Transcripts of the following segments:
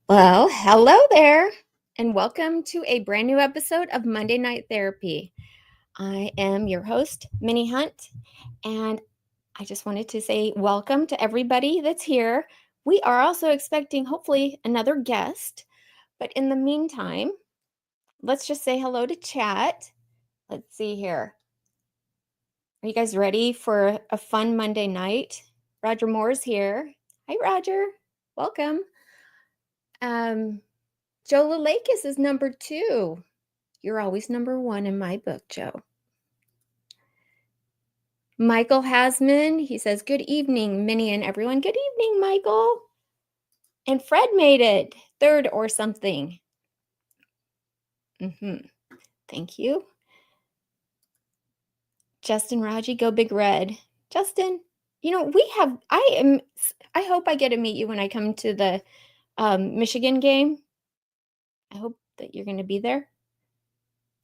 Well, hello there, and welcome to a brand new episode of Monday Night Therapy. I am your host, Minnie Hunt, and I just wanted to say welcome to everybody that's here. We are also expecting, hopefully, another guest, but in the meantime, let's just say hello to chat. Let's see here. Are you guys ready for a fun Monday night? Roger Moore's here. Hi, Roger. Welcome. Joe LaLakis is number 2. You're always number 1 in my book, Joe. Michael Hasman, he says, good evening, Minnie and everyone. Good evening, Michael. And Fred made it, 3rd or something. Thank you. Justin Raji, go Big Red. Justin, I hope I get to meet you when I come to the Michigan game. I hope that you're going to be there.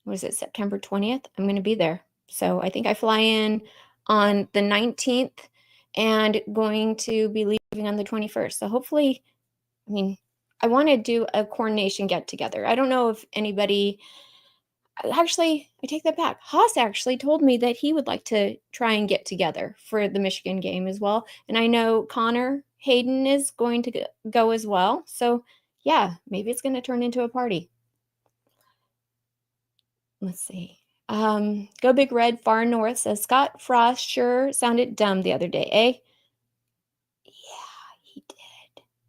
What is it, September 20th? I'm going to be there. So I think I fly in on the 19th and going to be leaving on the 21st. So hopefully, I want to do a coordination get together. I don't know if anybody, actually, I take that back. Haas actually told me that he would like to try and get together for the Michigan game as well. And I know Connor Hayden is going to go as well. So yeah, maybe it's going to turn into a party. Let's see. Go Big Red Far North says Scott Frost sure sounded dumb the other day, eh? Yeah,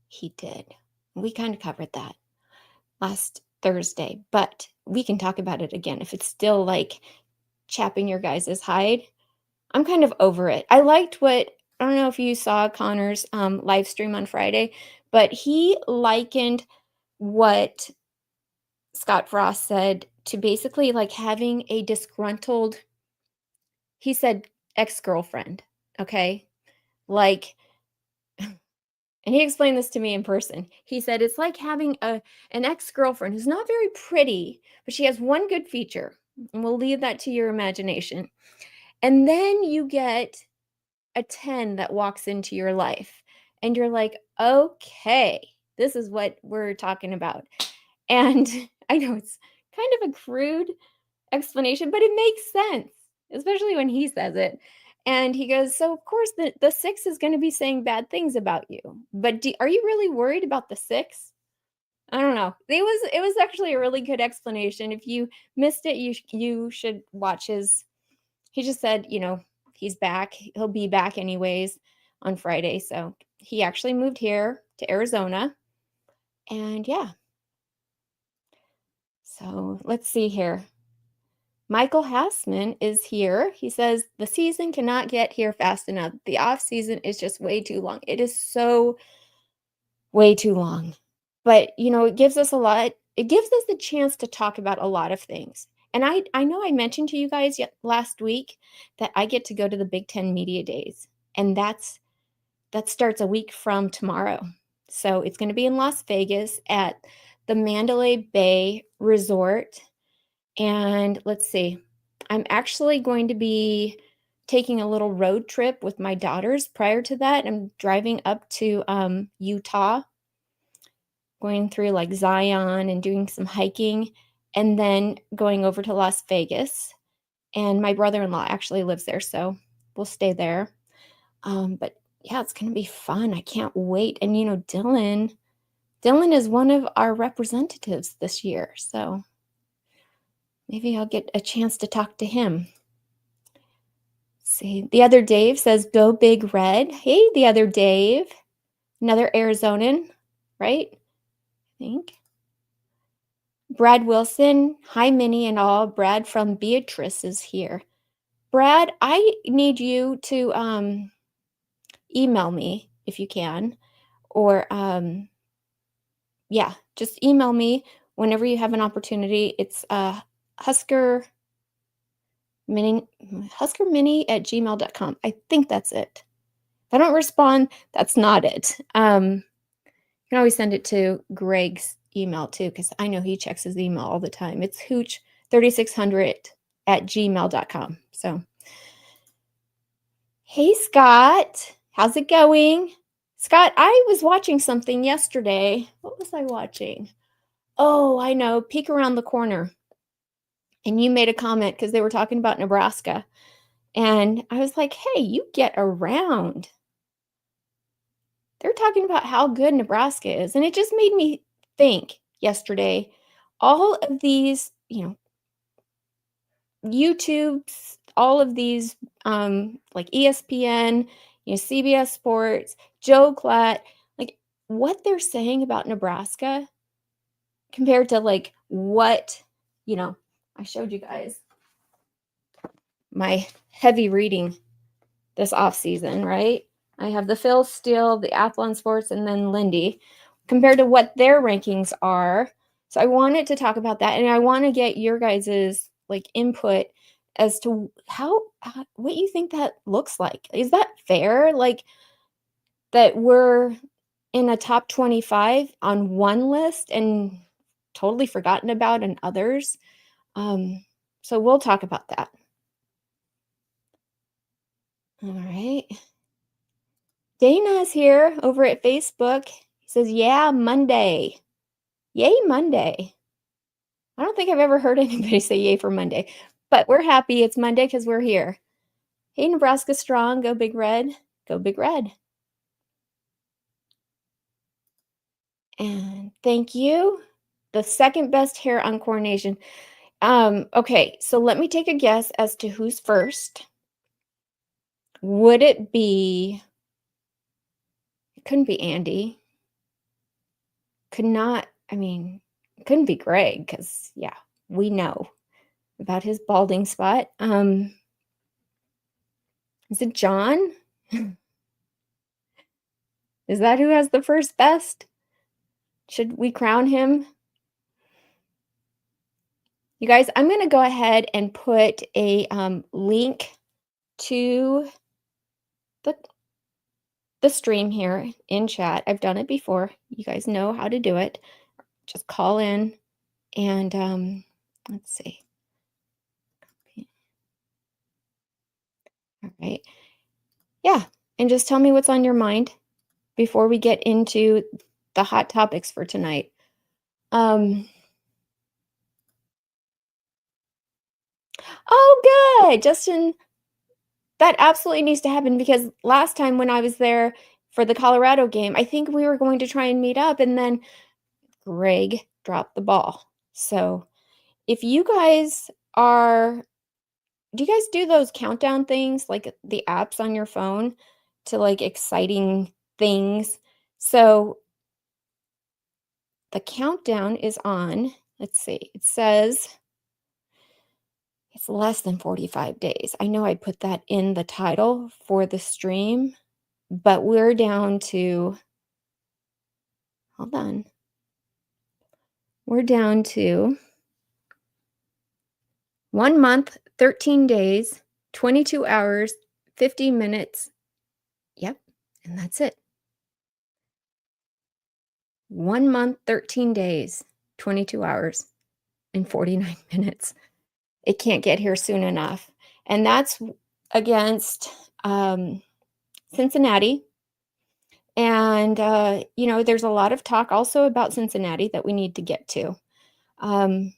he did. We kind of covered that last Thursday, but we can talk about it again if it's still like chapping your guys' hide. I'm kind of over it. I don't know if you saw Connor's live stream on Friday, but he likened what Scott Frost said to basically like having a disgruntled, he said, ex-girlfriend, okay? Like, and he explained this to me in person. He said, it's like having an ex-girlfriend who's not very pretty, but she has one good feature, and we'll leave that to your imagination. And then you get a 10 that walks into your life, and you're like, okay, this is what we're talking about. And I know it's kind of a crude explanation, but it makes sense, especially when he says it. And he goes, so of course the 6 is going to be saying bad things about you, but are you really worried about the 6? I don't know. It was actually a really good explanation. If you missed it, you should watch he just said, he's back. He'll be back anyways on Friday. So he actually moved here to Arizona. And yeah. So let's see here. Michael Hassman is here. He says, the season cannot get here fast enough. The off season is just way too long. It is so way too long. But, it gives us the chance to talk about a lot of things. And I know I mentioned to you guys last week that I get to go to the Big Ten Media Days. And that starts a week from tomorrow. So it's going to be in Las Vegas at the Mandalay Bay Resort. And let's see, I'm actually going to be taking a little road trip with my daughters. Prior to that, I'm driving up to Utah, going through like Zion and doing some hiking, and then going over to Las Vegas. And my brother-in-law actually lives there, so we'll stay there. But yeah, it's going to be fun. I can't wait. And, Dylan is one of our representatives this year, so maybe I'll get a chance to talk to him. See, the other Dave says, go Big Red. Hey, the other Dave. Another Arizonan, right? I think. Brad Wilson. Hi, Minnie and all. Brad from Beatrice is here. Brad, I need you to email me if you can. Or, just email me whenever you have an opportunity. It's Husker Minnie at gmail.com. I think that's it. If I don't respond, that's not it. You can always send it to Greg's email too, because I know he checks his email all the time. It's hooch3600 at gmail.com. So, hey, Scott, how's it going? Scott, I was watching something yesterday. What was I watching? Oh, I know, Peek Around the Corner. And you made a comment because they were talking about Nebraska. And I was like, hey, you get around. They're talking about how good Nebraska is. And it just made me think yesterday, all of these, YouTubes, all of these, like ESPN, CBS Sports, Joe Klatt, like what they're saying about Nebraska compared to like what, I showed you guys my heavy reading this off season, right? I have the Phil Steele, the Athlon Sports, and then Lindy compared to what their rankings are. So I wanted to talk about that, and I want to get your guys's like input as to how what you think that looks like. Is that fair? Like that we're in a top 25 on one list and totally forgotten about in others. So we'll talk about that. All right. Dana's here over at Facebook. He says, yeah, Monday. Yay, Monday. I don't think I've ever heard anybody say yay for Monday, but we're happy it's Monday because we're here. Hey, Nebraska strong. Go Big Red. Go Big Red. And thank you. The second best hair on Coronation. Okay, so let me take a guess as to who's first. Would it be, it couldn't be Andy. Couldn't be Greg because, yeah, we know about his balding spot. Is it John? Is that who has the first best? Should we crown him? You guys, I'm going to go ahead and put a link to the stream here in chat. I've done it before. You guys know how to do it. Just call in and let's see. All right. Yeah, and just tell me what's on your mind before we get into the hot topics for tonight. Oh, good, Justin. That absolutely needs to happen because last time when I was there for the Colorado game, I think we were going to try and meet up, and then Greg dropped the ball. So if you guys do you guys do those countdown things, like the apps on your phone to like exciting things? So the countdown is on. Let's see. It says it's less than 45 days. I know I put that in the title for the stream, but we're down to, hold on. We're down to 1 month, 13 days, 22 hours, 50 minutes. Yep, and that's it. 1 month, 13 days, 22 hours, and 49 minutes. It can't get here soon enough. And that's against Cincinnati. And, there's a lot of talk also about Cincinnati that we need to get to. Oh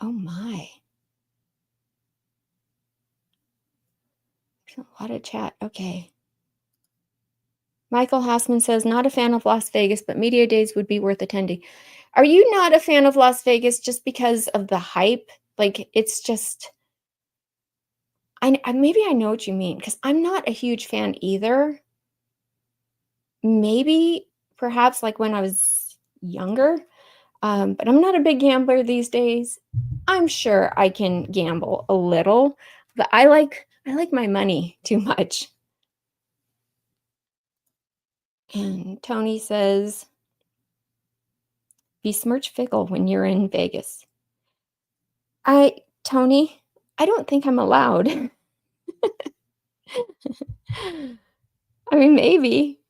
my. There's a lot of chat. Okay. Michael Hassman says, not a fan of Las Vegas, but media days would be worth attending. Are you not a fan of Las Vegas just because of the hype? Like, it's just, maybe I know what you mean, because I'm not a huge fan either. Maybe, perhaps, like when I was younger, but I'm not a big gambler these days. I'm sure I can gamble a little, but I like my money too much. And Tony says, besmirch fickle when you're in Vegas. Tony, I don't think I'm allowed. I mean, maybe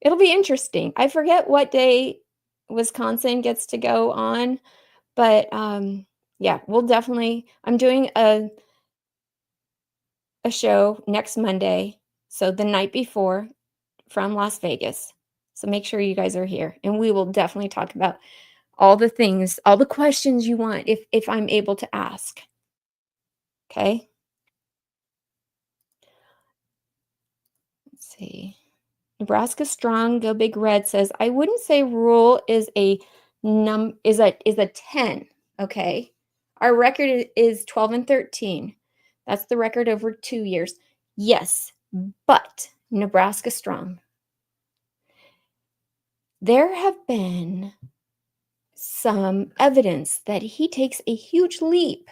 it'll be interesting. I forget what day Wisconsin gets to go on, but yeah, we'll definitely, I'm doing a show next Monday. So the night before from Las Vegas. So make sure you guys are here, and we will definitely talk about all the things, all the questions you want if I'm able to ask. Okay? Let's see. Nebraska Strong, Go Big Red says, I wouldn't say Rhule is a 10, okay? Our record is 12-13. That's the record over 2 years. Yes, but Nebraska Strong. There have been some evidence that he takes a huge leap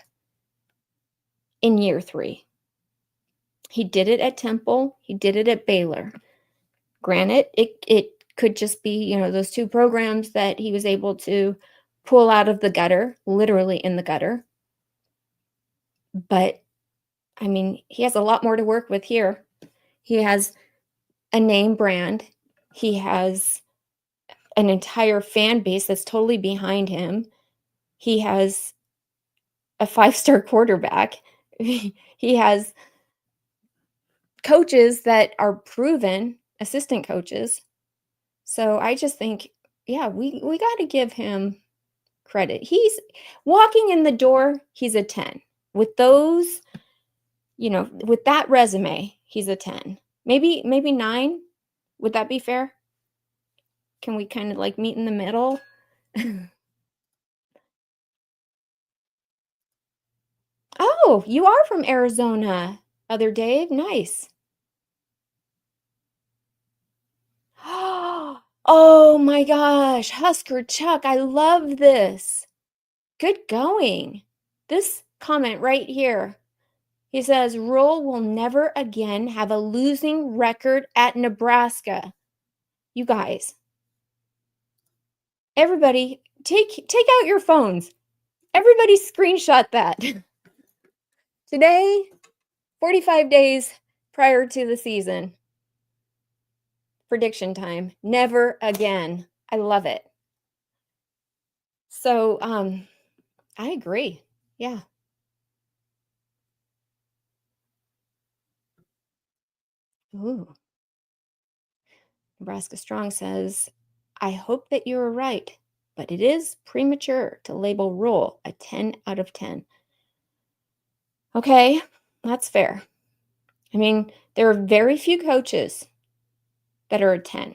in year 3. He did it at Temple. He did it at Baylor. Granted, it could just be, those 2 programs that he was able to pull out of the gutter, literally in the gutter. But, I mean, he has a lot more to work with here. He has a name brand. He has an entire fan base that's totally behind him. He has a 5-star quarterback. He has coaches that are proven, assistant coaches. So I just think, yeah, we got to give him credit. He's walking in the door, he's a 10. With those, with that resume, he's a 10. Maybe 9. Would that be fair? Can we kind of like meet in the middle? Oh, you are from Arizona, other Dave. Nice. Oh my gosh, Husker Chuck, I love this. Good going. This comment right here. He says, Rhule will never again have a losing record at Nebraska. You guys, everybody, take out your phones. Everybody screenshot that. Today, 45 days prior to the season. Prediction time. Never again. I love it. So, I agree. Yeah. Ooh. Nebraska Strong says, I hope that you are right, but it is premature to label Rhule a 10 out of 10. Okay, that's fair. I mean, there are very few coaches that are a 10.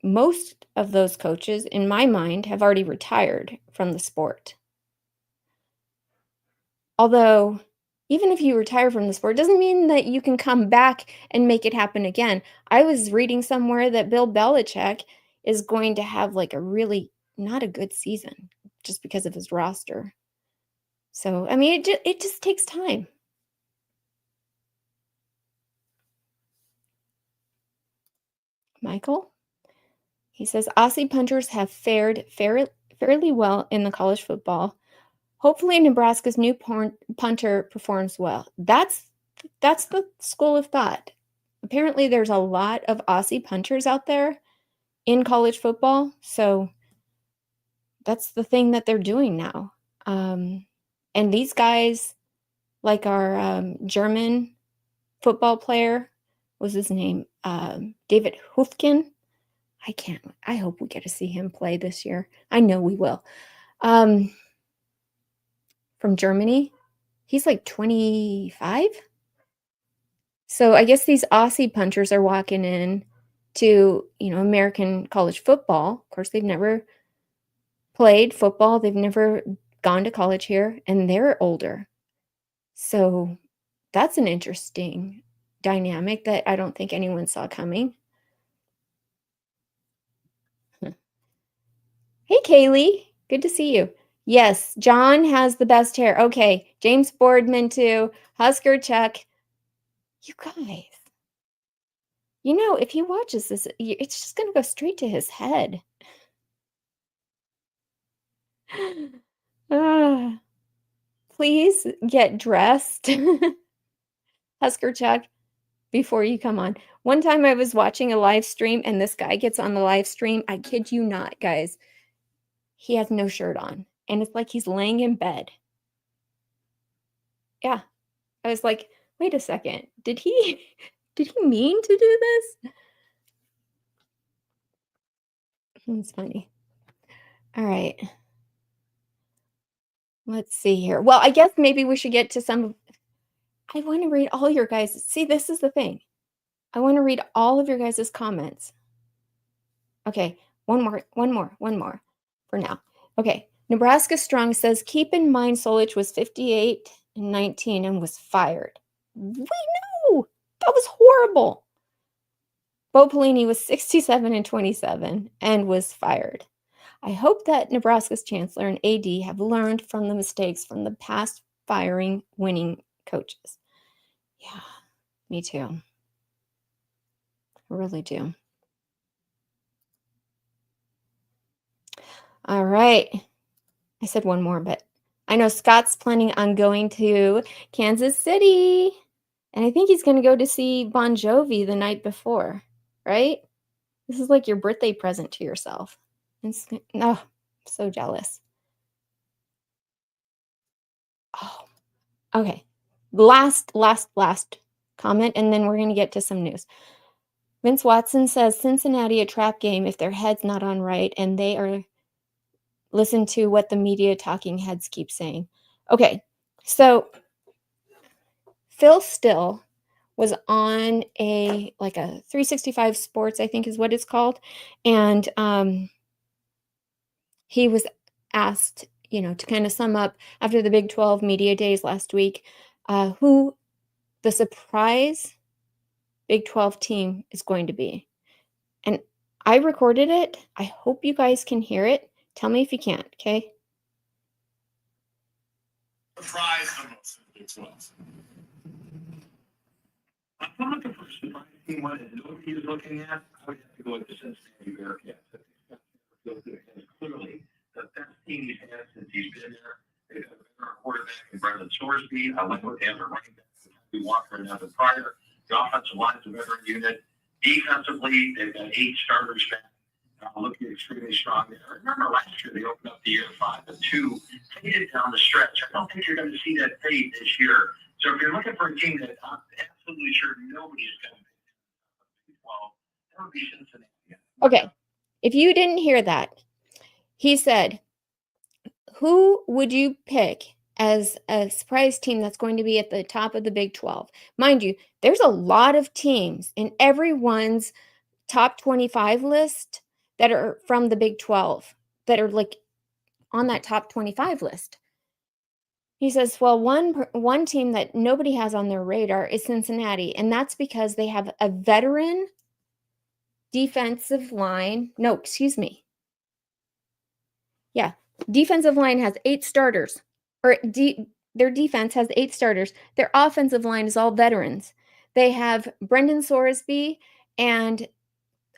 Most of those coaches, in my mind, have already retired from the sport. Although, even if you retire from the sport, doesn't mean that you can come back and make it happen again. I was reading somewhere that Bill Belichick is going to have like a really not a good season just because of his roster. So, I mean, it just takes time. Michael? He says, Aussie punters have fared fairly well in the college football. Hopefully Nebraska's new punter performs well. That's the school of thought. Apparently there's a lot of Aussie punters out there in college football, so that's the thing that they're doing now. And these guys, like our German football player, what was his name? David Hufken. I hope we get to see him play this year. I know we will. From Germany. He's like 25. So I guess these Aussie punters are walking in to, American college football. Of course, they've never played football. They've never gone to college here, and they're older. So that's an interesting dynamic that I don't think anyone saw coming. Hey, Kaylee. Good to see you. Yes, John has the best hair. Okay, James Boardman too. Husker Chuck. You guys. If he watches this, it's just going to go straight to his head. Please get dressed, Husker Chuck, before you come on. One time I was watching a live stream and this guy gets on the live stream. I kid you not, guys. He has no shirt on and it's like he's laying in bed. Yeah. I was like, wait a second. Did he mean to do this? It's funny. All right. Let's see here. Well, I guess maybe we should get to some. I want to read all your guys. See, this is the thing. I want to read all of your guys' comments. Okay, one more for now. Okay, Nebraska Strong says, keep in mind Solich was 58 and 19 and was fired. We know! That was horrible. Bo Pelini was 67 and 27 and was fired. I hope that Nebraska's chancellor and AD have learned from the mistakes from the past firing winning coaches. Yeah, me too. I really do. All right. I said one more, but I know Scott's planning on going to Kansas City. And I think he's going to go to see Bon Jovi the night before, right? This is like your birthday present to yourself. Oh, so jealous. Oh, okay. Last comment, and then we're going to get to some news. Vince Watson says Cincinnati a trap game if their head's not on right, and they are listen to what the media talking heads keep saying. Okay, so Phil Still was on a 365 Sports, I think is what it's called, and he was asked, to kind of sum up after the Big 12 media days last week, who the surprise Big 12 team is going to be. And I recorded it. I hope you guys can hear it. Tell me if you can't, okay? Surprise the most in the Big 12. I'm looking for a surprise team one that nobody is looking at. I would have to go with the Cincinnati Bearcats. Clearly the best team he's had since he's been there. They've got a better quarterback in Brendan Sorsby. I like what they have at running back. We Walker and Evan Pryor. The offensive line is a veteran unit. Defensively, they've got 8 starters back. Looking extremely strong there. Remember last year they opened up the year 5-2, faded down the stretch. I don't think you're going to see that fade this year. So if you're looking for a team that I'm absolutely sure nobody is going to pick, well, that would be Cincinnati. Okay, if you didn't hear that, he said, who would you pick as a surprise team that's going to be at the top of the Big 12? Mind you, there's a lot of teams in everyone's top 25 list that are from the Big 12 that are on that top 25 list. He says, well, one team that nobody has on their radar is Cincinnati, and that's because they have a veteran defensive line. No, excuse me. Yeah, defensive line has 8 starters, or their defense has 8 starters. Their offensive line is all veterans. They have Brendan Sorsby and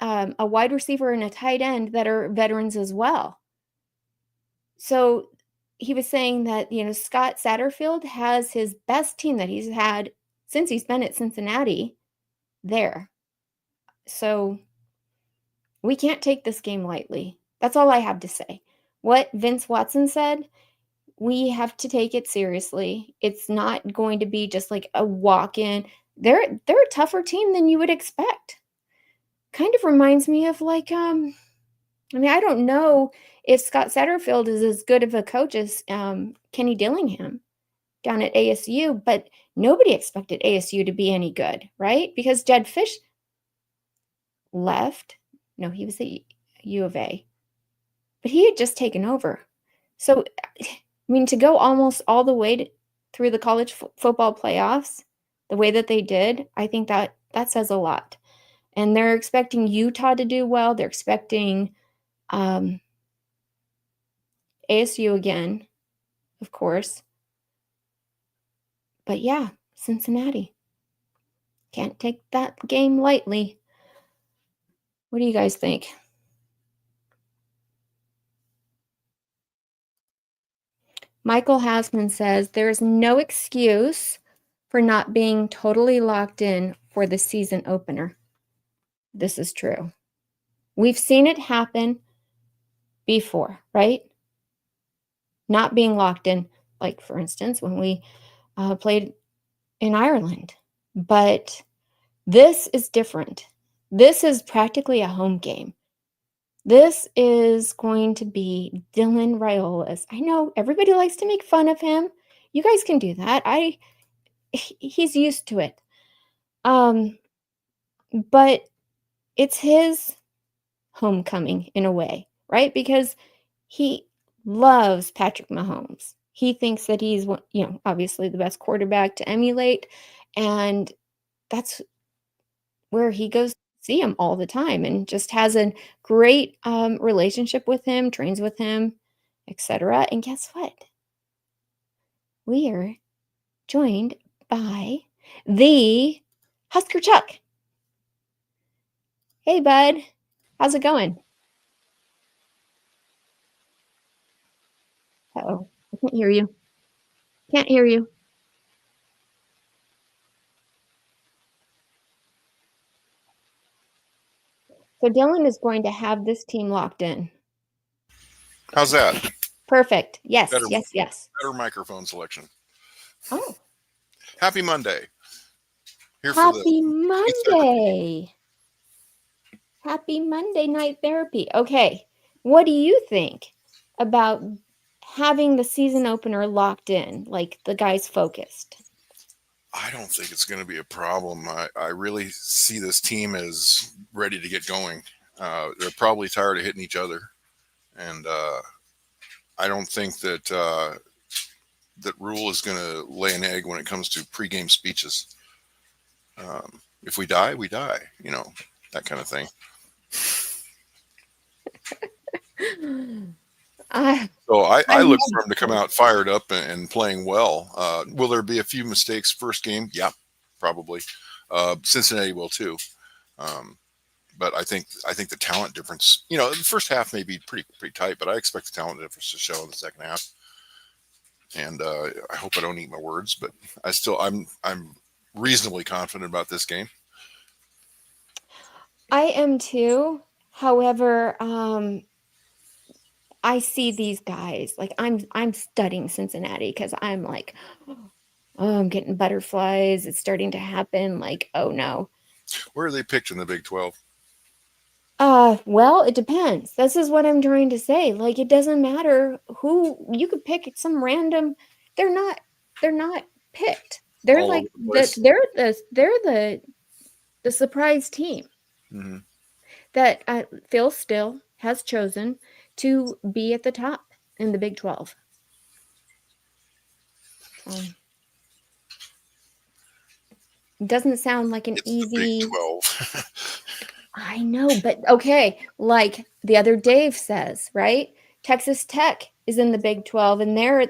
a wide receiver and a tight end that are veterans as well. So he was saying that, Scott Satterfield has his best team that he's had since he's been at Cincinnati there. So we can't take this game lightly. That's all I have to say. What Vince Watson said, we have to take it seriously. It's not going to be just like a walk-in. They're a tougher team than you would expect. Kind of reminds me of I don't know if Scott Satterfield is as good of a coach as Kenny Dillingham down at ASU, but nobody expected ASU to be any good, right? Because Jed Fish left. No, he was at U of A, but he had just taken over. So, to go almost all the way through the college football playoffs the way that they did, I think that says a lot. And they're expecting Utah to do well. They're expecting ASU again, of course. But yeah, Cincinnati. Can't take that game lightly. What do you guys think? Michael Hasman says there's no excuse for not being totally locked in for the season opener. This is true. We've seen it happen before, right? Not being locked in, like for instance, when we played in Ireland. But this is different. This is practically a home game. This is going to be Dylan Raiola's. I know everybody likes to make fun of him. You guys can do that. He's used to it. But it's his homecoming in a way, right? Because he loves Patrick Mahomes. He thinks that he's, obviously the best quarterback to emulate, and that's where he goes to see him all the time and just has a great relationship with him, trains with him, etc. And guess what? We are joined by the Husker Chuck. Hey, bud. How's it going? Uh-oh. I can't hear you. Can't hear you. So Dylan is going to have this team locked in. How's that? Perfect. Yes, Better, yes, yes. Better microphone selection. Oh. Happy Monday. Happy Monday. Happy Monday night therapy. Okay. What do you think about having the season opener locked in, like the guys focused? I don't think it's going to be a problem. I really see this team as ready to get going. They're probably tired of hitting each other. And I don't think that that Rhule is going to lay an egg when it comes to pregame speeches. If we die, we die. That kind of thing. So I look for him to come out fired up and playing well. Will there be a few mistakes first game? Yeah, probably. Cincinnati will too. But I think the talent difference, the first half may be pretty tight, but I expect the talent difference to show in the second half. And I hope I don't eat my words, but I'm reasonably confident about this game. I am too. However, I see these guys, like I'm studying Cincinnati because I'm like, oh, I'm getting butterflies. It's starting to happen. Like, oh no. Where are they picked in the Big 12? Well, it depends. This is what I'm trying to say. Like, it doesn't matter who you could pick some random. They're not picked. They're all like the the surprise team that Phil Still has chosen to be at the top in the Big 12. It doesn't sound like an easy. The Big 12. I know, but okay, like the other Dave says, right? Texas Tech is in the Big 12, and they're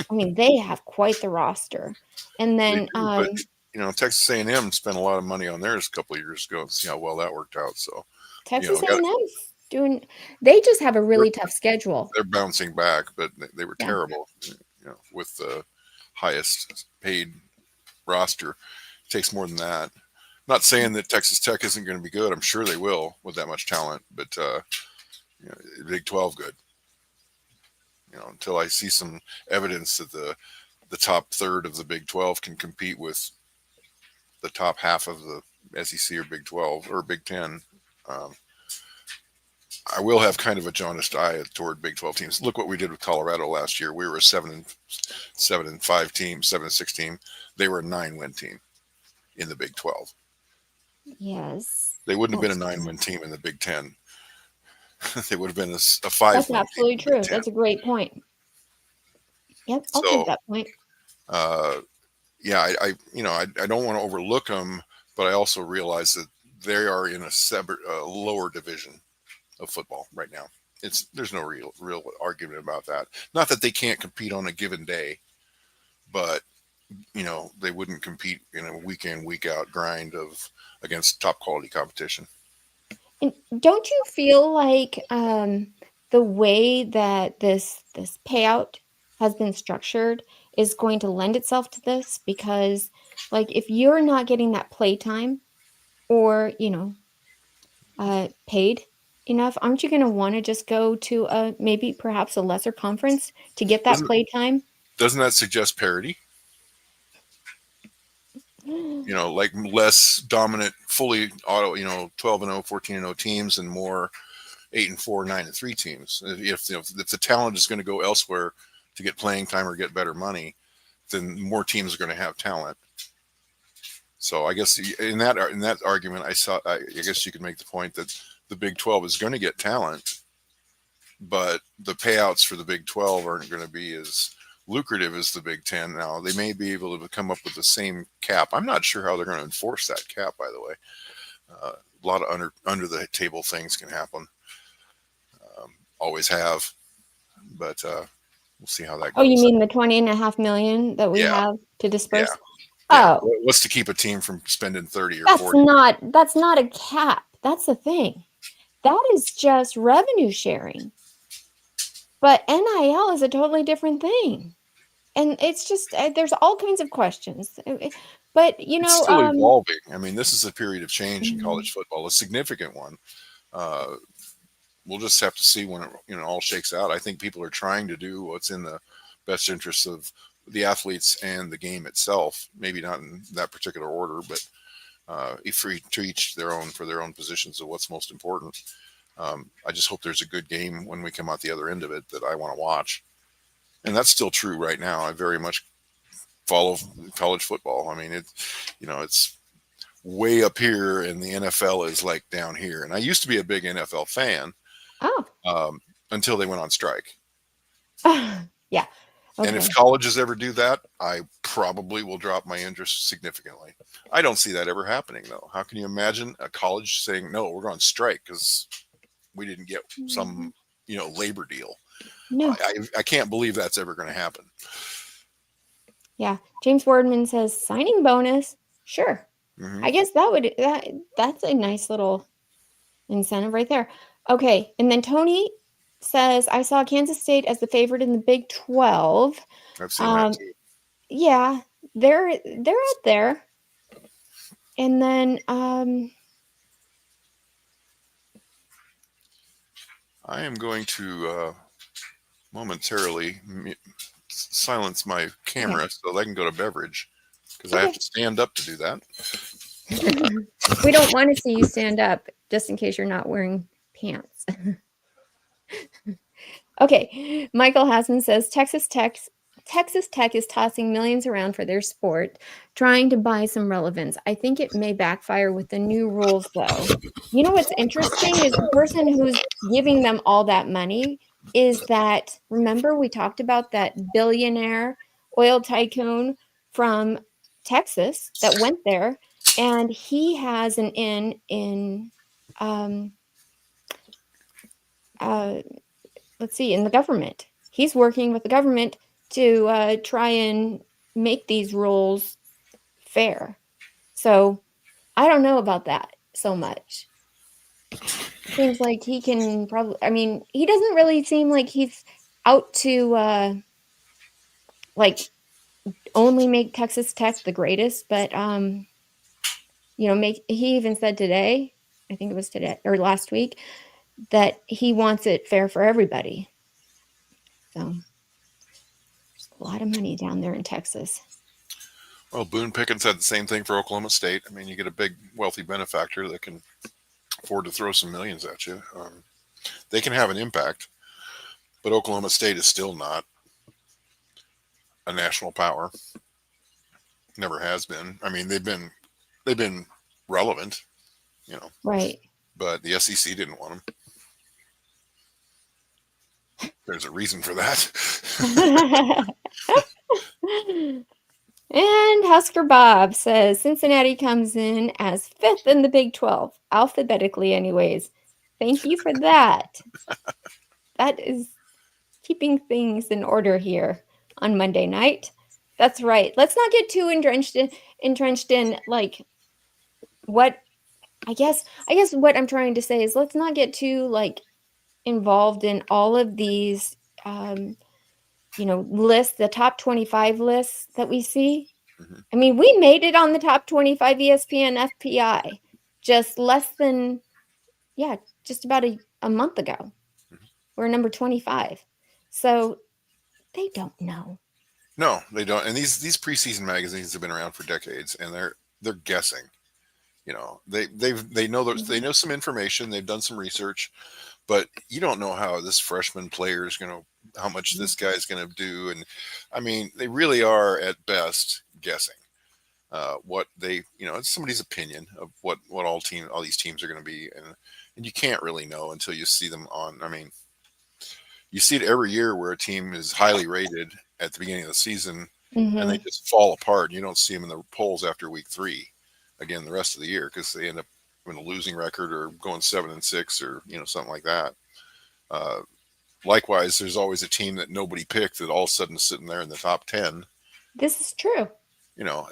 I mean, they have quite the roster. And then but, Texas A&M spent a lot of money on theirs a couple of years ago and see how well that worked out. So Texas A&M's doing. They just have a really tough schedule. They're bouncing back, but they were terrible. With the highest paid roster, it takes more than that. Not saying that Texas Tech isn't going to be good. I'm sure they will with that much talent, but Big 12 good. Until I see some evidence that the top third of the Big 12 can compete with the top half of the SEC or Big 12 or Big 10. I will have kind of a jaundiced eye toward Big 12 teams. Look what we did with Colorado last year. We were a 7-5 team, 7-6 team. They were a 9-win team in the Big 12. Yes. They wouldn't have been a 9-win team in the Big 10. They would have been a 5. That's absolutely true. That's a great point. Yep, I'll take that point. Yeah, I don't want to overlook them, but I also realize that they are in a lower division of football right now. There's no real argument about that. Not that they can't compete on a given day, but they wouldn't compete in a week in, week out grind against top quality competition. And don't you feel like the way that this payout has been structured is going to lend itself to this? Because like if you're not getting that play time or paid enough, aren't you going to want to just go to maybe perhaps a lesser conference to get that play time? Doesn't that suggest parity? like less dominant, fully auto, 12-0, 14-0 teams, and more 8-4, 9-3 teams. If the talent is going to go elsewhere to get playing time or get better money, then more teams are going to have talent. So I guess in that argument, I guess you could make the point that the Big 12 is going to get talent, but the payouts for the Big 12 aren't going to be as lucrative as the Big 10. Now they may be able to come up with the same cap. I'm not sure how they're going to enforce that cap, by the way. A lot of under the table things can happen. Always have, but we'll see how that goes. Oh, you mean the $20.5 million that we have to disperse? Yeah. Oh, what's to keep a team from spending 30 or that's 40? That's not a cap. That's the thing. That is just revenue sharing. But NIL is a totally different thing. And it's just, there's all kinds of questions. But, it's still evolving. I mean, this is a period of change in college football, a significant one. We'll just have to see when it all shakes out. I think people are trying to do what's in the best interests of the athletes and the game itself. Maybe not in that particular order, but to each their own for their own positions of what's most important. I just hope there's a good game when we come out the other end of it that I want to watch. And that's still true right now. I very much follow college football. I mean, it's way up here and the NFL is like down here. And I used to be a big NFL fan. Until they went on strike. Yeah. Okay. And if colleges ever do that, I probably will drop my interest significantly. I don't see that ever happening, though. How can you imagine a college saying, no, we're going on strike because we didn't get some, labor deal? No. I can't believe that's ever going to happen. Yeah. James Wardman says signing bonus. Sure. Mm-hmm. I guess that's a nice little incentive right there. Okay. And then Tony says, I saw Kansas State as the favorite in the Big 12. I've seen that too. Yeah, they're out there. And then I am going to momentarily silence my camera so I can go to beverage because I have to stand up to do that. We don't want to see you stand up just in case you're not wearing pants. Okay, Michael Hasman says Texas Tech is tossing millions around for their sport, trying to buy some relevance. I think it may backfire with the new rules, though. You know what's interesting is the person who's giving them all that money is that, remember we talked about that billionaire oil tycoon from Texas that went there, and he has an in let's see, in the government. He's working with the government to try and make these rules fair. So I don't know about that so much. Seems like he can probably, he doesn't really seem like he's out to only make Texas Tech the greatest, but he even said today, I think it was today or last week, that he wants it fair for everybody. So there's a lot of money down there in Texas. Well, Boone Pickens had the same thing for Oklahoma State. I mean, you get a big, wealthy benefactor that can afford to throw some millions at you. They can have an impact, but Oklahoma State is still not a national power. Never has been. I mean, they've been relevant, Right. But the SEC didn't want them. There's a reason for that. And Husker Bob says Cincinnati comes in as 5th in the Big 12, alphabetically anyways. Thank you for that. That is keeping things in order here on Monday night. That's right. Let's not get too entrenched in like what I guess what I'm trying to say is let's not get too involved in all of these lists, the top 25 lists that we see. Mm-hmm. I mean, we made it on the top 25 ESPN FPI just about a month ago. Mm-hmm. We're number 25. So they don't know. No, they don't. And these preseason magazines have been around for decades, and they're guessing. They know some information. They've done some research, but you don't know how this freshman player is going to, how much this guy's going to do. And I mean, they really are at best guessing what they, it's somebody's opinion of what all these teams are going to be. And you can't really know until you see them on. I mean, you see it every year where a team is highly rated at the beginning of the season and they Mm-hmm. just fall apart. You don't see them in the polls after week 3 again the rest of the year because they end up with a losing record or going 7-6 or something like that. Uh, Likewise, there's always a team that nobody picked that all of a sudden is sitting there in the top 10. This is true. You know,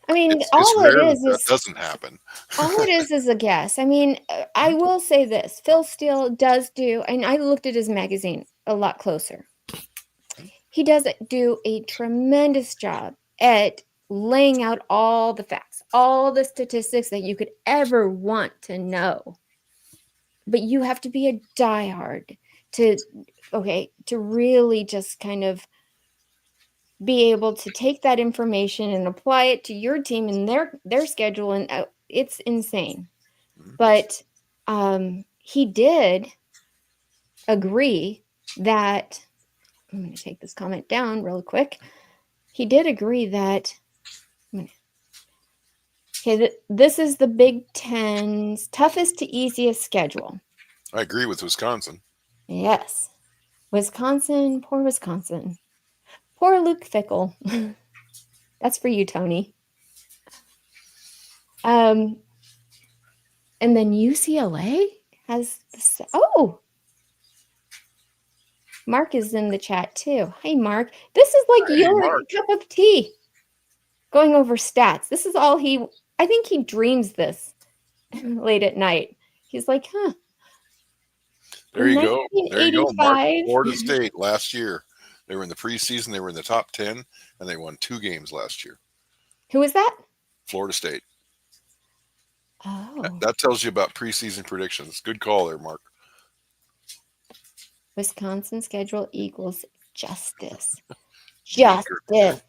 I mean, it's all it rare that that is doesn't happen. all it is a guess. I mean, I will say this: Phil Steele does do, and I looked at his magazine a lot closer. He does do a tremendous job at laying out all the facts, all the statistics that you could ever want to know. But you have to be a diehard to really just kind of be able to take that information and apply it to your team and their schedule, and it's insane. But he did agree that I'm going to take this comment down real quick. He did agree that this is the Big Ten's toughest to easiest schedule. I agree with Wisconsin. Yes. Wisconsin, poor Wisconsin. Poor Luke Fickle. That's for you, Tony. And then UCLA has Mark is in the chat too. Hey, Mark. This is like your Mark. cup of tea. Going over stats. This is all I think he dreams this late at night. He's like, There you go. There you go. Mark, 1985. Florida State last year. They were in the preseason. They were in the top 10, and they won 2 games last year. Who was that? Florida State. Oh. That tells you about preseason predictions. Good call there, Mark. Wisconsin schedule equals justice. Justice.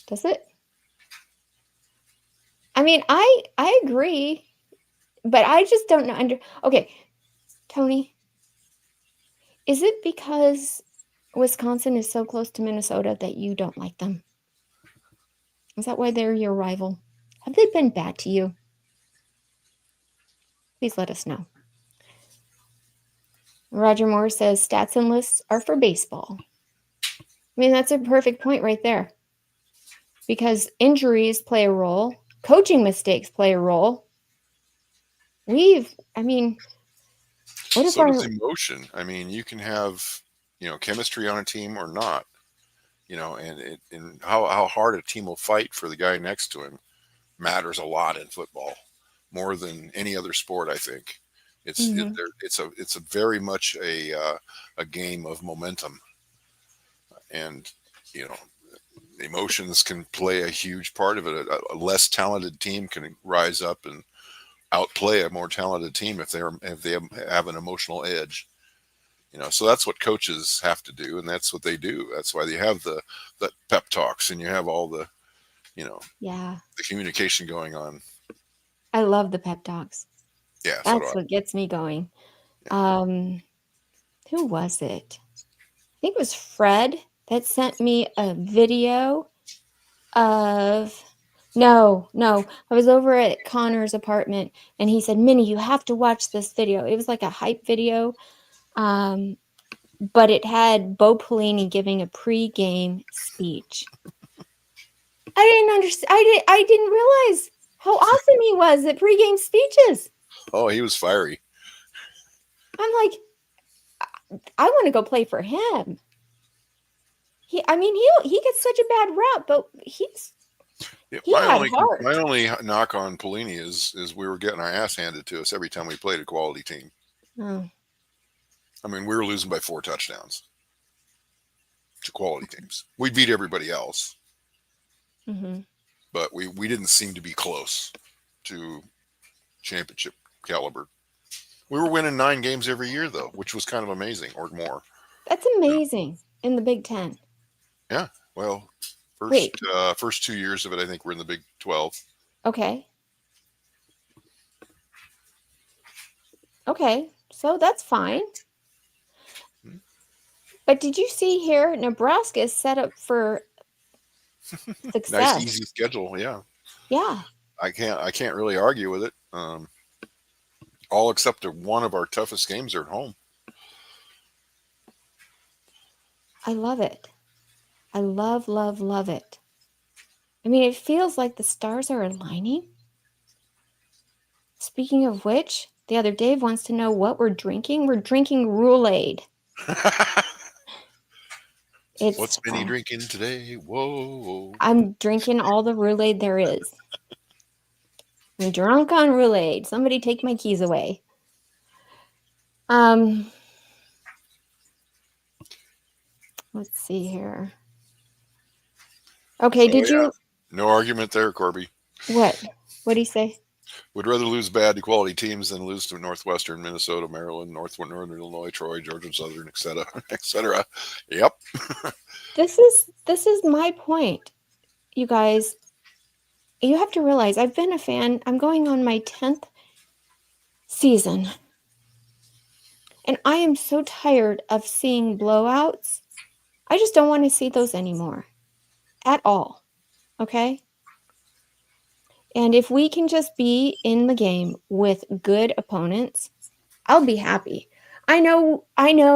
Does it? I mean, I agree, but I just don't know. Okay, Tony, is it because Wisconsin is so close to Minnesota that you don't like them? Is that why they're your rival? Have they been bad to you? Please let us know. Roger Moore says stats and lists are for baseball. I mean, that's a perfect point right there. Because injuries play a role, coaching mistakes play a role. What if so does emotion. I mean, you can have, chemistry on a team or not, and how hard a team will fight for the guy next to him matters a lot in football, more than any other sport, I think. It's a very much a game of momentum, and emotions can play a huge part of it. A less talented team can rise up and outplay a more talented team if they have an emotional edge. So that's what coaches have to do, and that's what they do. That's why they have the pep talks, and you have all the the communication going on. I love the pep talks. Yeah, that's what gets me going. Yeah. Who was it? I think it was Fred that sent me a video of no, I was over at Connor's apartment and he said, Minnie, you have to watch this video. It was like a hype video. But it had Bo Pelini giving a pre-game speech. I didn't understand. I didn't realize how awesome he was at pre-game speeches. Oh, he was fiery. I'm like, I want to go play for him. He gets such a bad rap, but he had heart. My only knock on Pelini is we were getting our ass handed to us every time we played a quality team. Oh. I mean, we were losing by 4 touchdowns to quality teams. We beat everybody else, but we didn't seem to be close to championship caliber. We were winning 9 games every year, though, which was kind of amazing, or more. That's amazing in the Big Ten. Yeah. Well, Wait, first 2 years of it, I think we're in the Big 12. okay. Okay, so that's fine. Hmm. But did you see here, Nebraska is set up for Nice, success? easy schedule. Yeah. Yeah, I can't really argue with it. All except one of our toughest games are at home. I love it. I love, love, love it. I mean, it feels like the stars are aligning. Speaking of which, the other Dave wants to know what we're drinking. We're drinking Rhule-Aid. What's It's Minnie drinking today? Whoa. I'm drinking all the Rhule-Aid there is. I'm drunk on Rhule-Aid. Somebody take my keys away. Let's see here. Okay, Oh, did yeah. you No argument there, Corby. what? What do you say? Would rather lose bad to quality teams than lose to Northwestern, Minnesota, Maryland, Northern Illinois, Troy, Georgia Southern, etc., etc. Yep. This is my point. You guys, you have to realize I've been a fan. I'm going on my 10th season. And I am so tired of seeing blowouts. I just don't want to see those anymore. At all. Okay? And if we can just be in the game with good opponents, I'll be happy. I know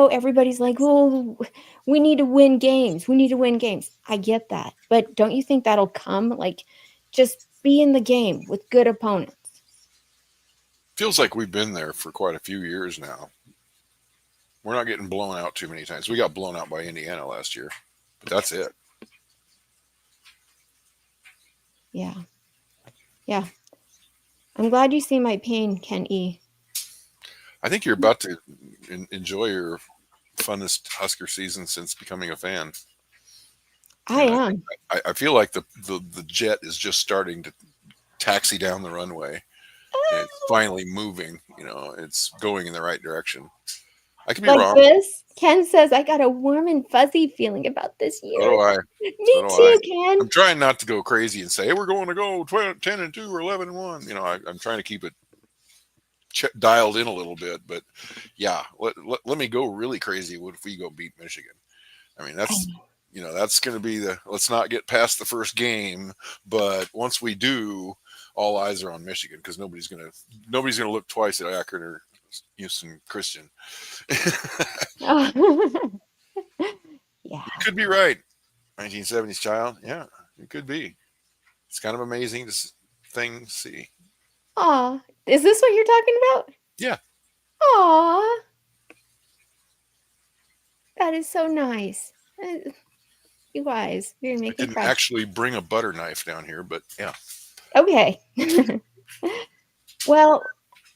everybody's like, "Well, we need to win games. We need to win games." I get that. But don't you think that'll come? Like, just be in the game with good opponents. Feels like we've been there for quite a few years now. We're not getting blown out too many times. We got blown out by Indiana last year, but that's it. Yeah. Yeah. I'm glad you see my pain, Ken E. I think you're about to enjoy your funnest Husker season since becoming a fan. I And am. I feel like the jet is just starting to taxi down the runway. And it's finally moving. It's going in the right direction. I could be Like wrong. this. Ken says I got a warm and fuzzy feeling about this So year. do I. So Me do I. too, Ken. I'm trying not to go crazy and say, "Hey, we're going to go 10-2 or 11-1." I'm trying to keep it dialed in a little bit. But yeah, let me go really crazy. What if we go beat Michigan? I mean, that's going to be let's not get past the first game. But once we do, all eyes are on Michigan because nobody's going to look twice at Akron or Houston Christian. Yeah. You could be right. 1970s child. Yeah, it could be. It's kind of amazing to see. Aw. Is this what you're talking about? Yeah. Aw. That is so nice. You guys, you're gonna I make me didn't cry. actually bring a butter knife down here, but yeah. Okay. Well,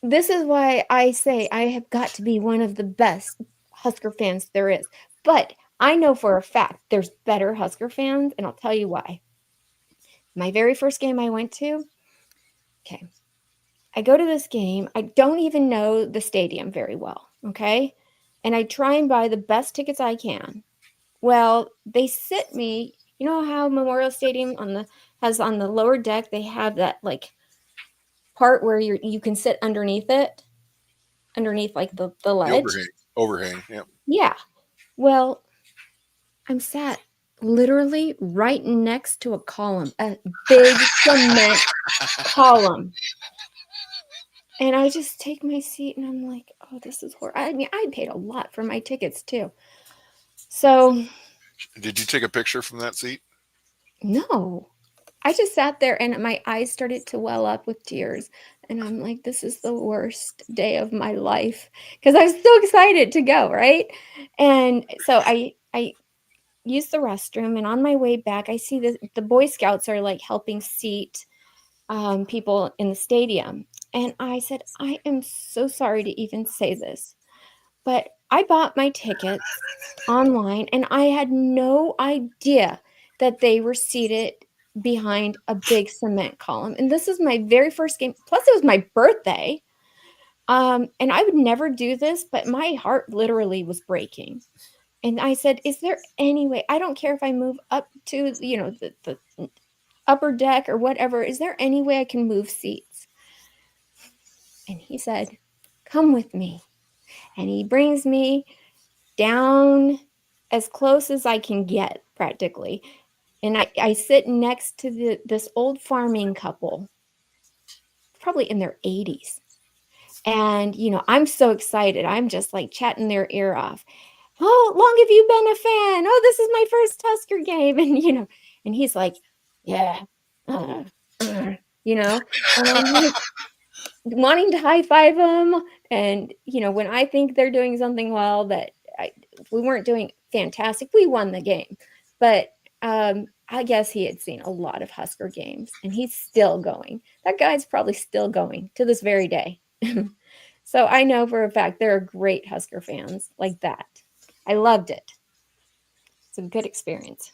this is why I say I have got to be one of the best Husker fans there is. But I know for a fact there's better Husker fans, and I'll tell you why. My very first game I went to, okay, I go to this game. I don't even know the stadium very well, okay? And I try and buy the best tickets I can. Well, they sit me, you know how Memorial Stadium has on the lower deck, they have that like part where you can sit underneath it, underneath like the The ledge. overhang. Yeah. Yeah. Well, I'm sat literally right next to a column, a big cement column. And I just take my seat and I'm like, oh, this is horrible. I mean, I paid a lot for my tickets too. So, Did you take a picture from that seat? no. I just sat there and my eyes started to well up with tears. And I'm like, this is the worst day of my life. Because I was so excited to go, right? And so I used the restroom, and on my way back, I see the Boy Scouts are like helping seat people in the stadium. And I said, I am so sorry to even say this, but I bought my tickets online and I had no idea that they were seated behind a big cement column. And this is my very first game. Plus, it was my birthday. And I would never do this, but my heart literally was breaking. And I said, is there any way, I don't care if I move up to, the upper deck or whatever, is there any way I can move seats? And he said, come with me. And he brings me down as close as I can get, practically. And I sit next to this old farming couple, probably in their 80s. And, I'm so excited. I'm just like chatting their ear off. How long have you been a fan? Oh, this is my first Husker game. And, and he's like, yeah, and I'm like wanting to high five them. And, when I think they're doing something well, that we weren't doing fantastic, we won the game. But I guess he had seen a lot of Husker games, and he's still going. That guy's probably still going to this very day. So I know for a fact there are great Husker fans like that. I loved it. It's a good experience.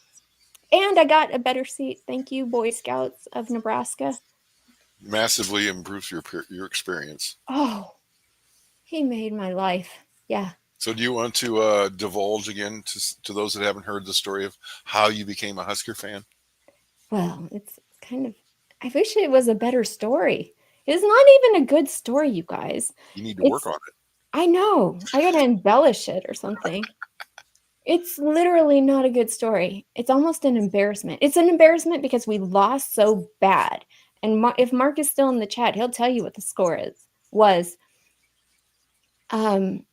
And I got a better seat. Thank you, Boy Scouts of Nebraska. Massively improves your experience. Oh, he made my life. Yeah. So do you want to divulge again to those that haven't heard the story of how you became a Husker fan? Well, it's kind of, I wish it was a better story. It's not even a good story, you guys. You need to work on it. I know. I got to embellish it or something. It's literally not a good story. It's almost an embarrassment. It's an embarrassment because we lost so bad. And if Mark is still in the chat, he'll tell you what the score was. I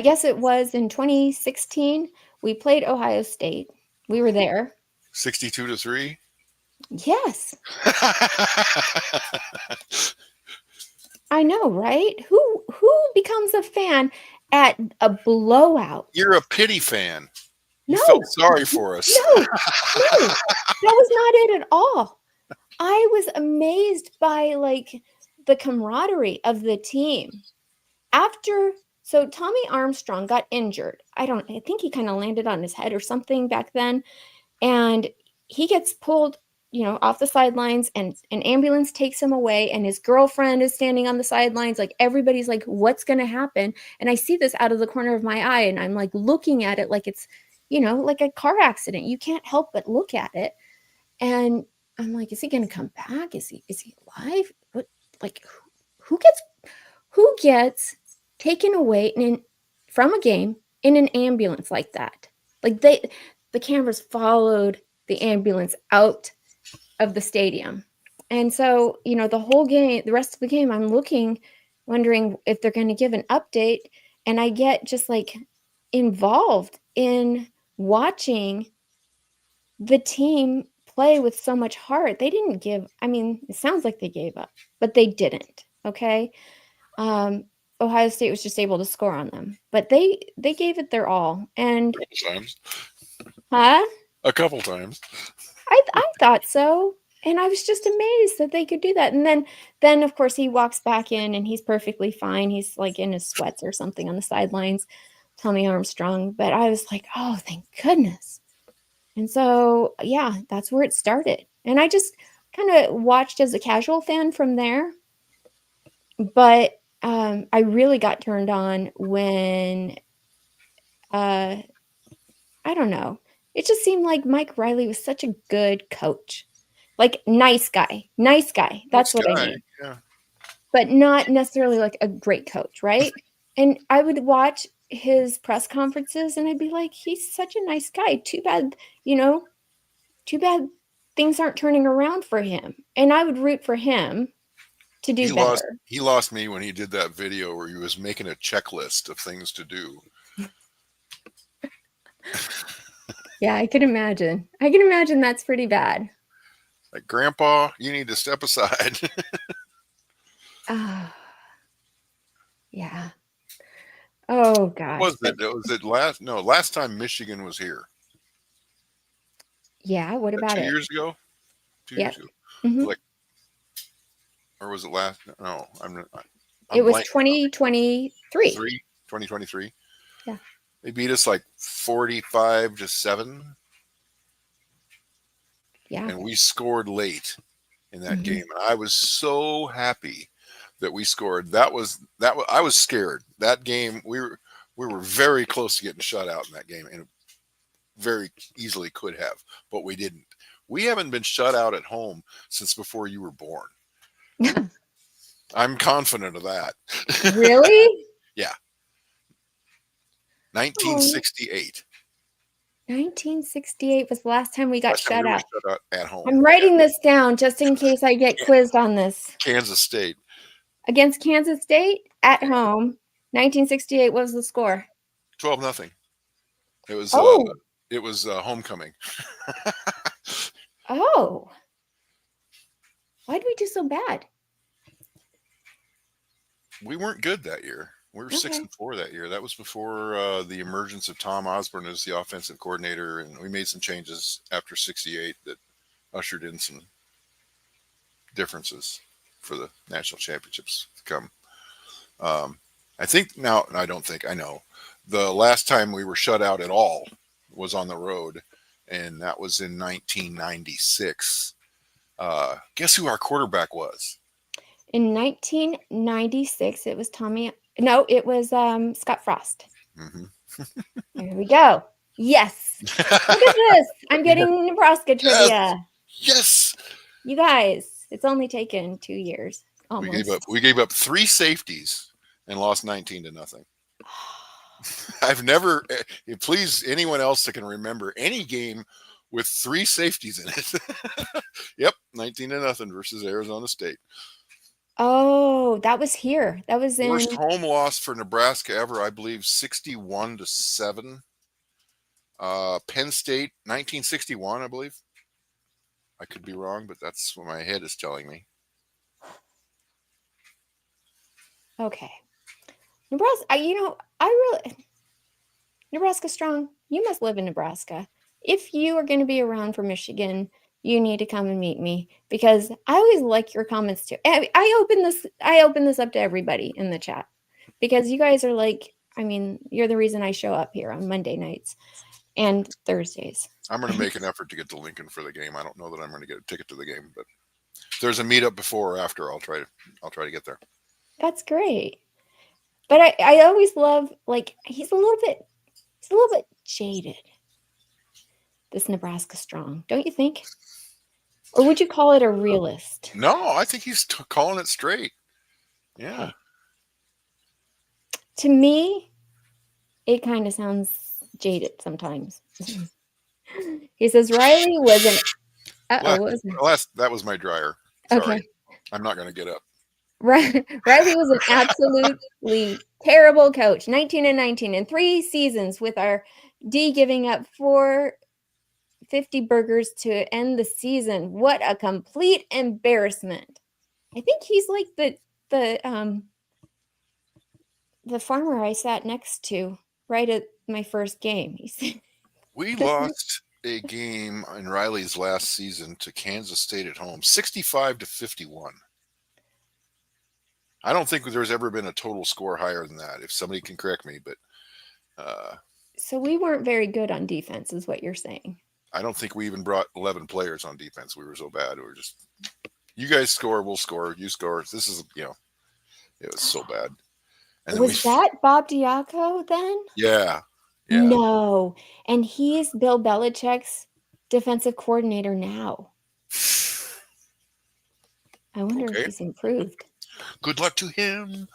guess it was in 2016. We played Ohio State. We were there. 62-3? Yes. I know, right? Who becomes a fan at a blowout? You're a pity fan. No. You felt sorry for us. No, that was not it at all. I was amazed by the camaraderie of the team. So Tommy Armstrong got injured. I think he kind of landed on his head or something back then. And he gets pulled, off the sidelines, and an ambulance takes him away, and his girlfriend is standing on the sidelines. Like, everybody's like, what's going to happen? And I see this out of the corner of my eye, and I'm like looking at it like it's, like a car accident. You can't help but look at it. And I'm like, is he going to come back? Is he alive? What, who gets taken away from a game in an ambulance like that? Like, the cameras followed the ambulance out of the stadium. And so, the whole game, the rest of the game, I'm wondering if they're going to give an update. And I get just involved in watching the team play with so much heart. They didn't it sounds like they gave up, but they didn't. Okay. Ohio State was just able to score on them, but they gave it their all. And a couple times. Huh? A couple times. I thought so. And I was just amazed that they could do that. And then of course he walks back in and he's perfectly fine. He's in his sweats or something on the sidelines, Tommy Armstrong. But I was like, oh, thank goodness. And so, yeah, that's where it started. And I just kind of watched as a casual fan from there. But I really got turned on when, I don't know. It just seemed like Mike Riley was such a good coach. Nice guy. That's what I mean. Yeah. But not necessarily a great coach, right? And I would watch his press conferences and I'd be like, he's such a nice guy. Too bad things aren't turning around for him. And I would root for him to do better. He lost me when he did that video where he was making a checklist of things to do. Yeah, I can imagine. That's pretty bad. Like, Grandpa, you need to step aside. Yeah. Oh gosh. Was it last time Michigan was here? Yeah, what about 2 it? years ago? 2 years ago. Mm-hmm. Or was it last? No, it was 2023. 2023. Yeah. They beat us 45-7. Yeah. And we scored late in that game. And I was so happy that we scored. I was scared. That game, we We were very close to getting shut out in that game, and very easily could have, but we didn't. We haven't been shut out at home since before you were born. I'm confident of that. Really? Yeah. Oh, 1968. 1968 was the last time we got Last time shut we were out. shut out at home. I'm writing this down just in case I get quizzed on this. Kansas State. Against Kansas State at home, 1968. What was the score? 12-0. It was homecoming. Oh. Why did we do so bad? We weren't good that year. We were 6-4 that year. That was before the emergence of Tom Osborne as the offensive coordinator, and we made some changes after 68 that ushered in some differences for the national championships to come. I think now, I don't think, I know. The last time we were shut out at all was on the road, and that was in 1996. Guess who our quarterback was? In 1996, it was it was Scott Frost. Mm-hmm. There we go. Yes. Look at this. I'm getting Nebraska trivia. Yes. You guys, it's only taken 2 years. Almost. We gave up 3 safeties and lost 19-0. I've never, please, anyone else that can remember any game with 3 safeties in it. Yep, 19-0 versus Arizona State. Oh, that was here. That was in Worst home loss for Nebraska ever, I believe, 61-7. Penn State, 1961, I believe. I could be wrong, but that's what my head is telling me. Okay. Nebraska, Nebraska strong. You must live in Nebraska. If you are going to be around for Michigan, you need to come and meet me because I always like your comments too. I open this up to everybody in the chat because you guys are you're the reason I show up here on Monday nights and Thursdays. I'm going to make an effort to get to Lincoln for the game. I don't know that I'm going to get a ticket to the game, but if there's a meetup before or after, I'll try to get there. That's great. But I always love, he's a little bit jaded, this Nebraska strong, don't you think? Or would you call it a realist? No, I think he's calling it straight. Yeah. Okay. To me, it kind of sounds jaded sometimes. He says Riley was an... Uh-oh, what was that? That was my dryer. Sorry. Okay. I'm not going to get up. Riley was an absolutely terrible coach. 19-19 in 3 seasons with our D giving up 450 burgers to end the season. What a complete embarrassment. I think he's like the farmer I sat next to right at my first game. We lost a game in Riley's last season to Kansas State at home, 65-51. I don't think there's ever been a total score higher than that. If somebody can correct me, but so we weren't very good on defense, is what you're saying. I don't think we even brought 11 players on defense. We were so bad. We were just, you guys score, we'll score. You score. This is, it was so bad. And was that Bob Diaco then? Yeah. No, and he's Bill Belichick's defensive coordinator now. I wonder if he's improved. Good luck to him.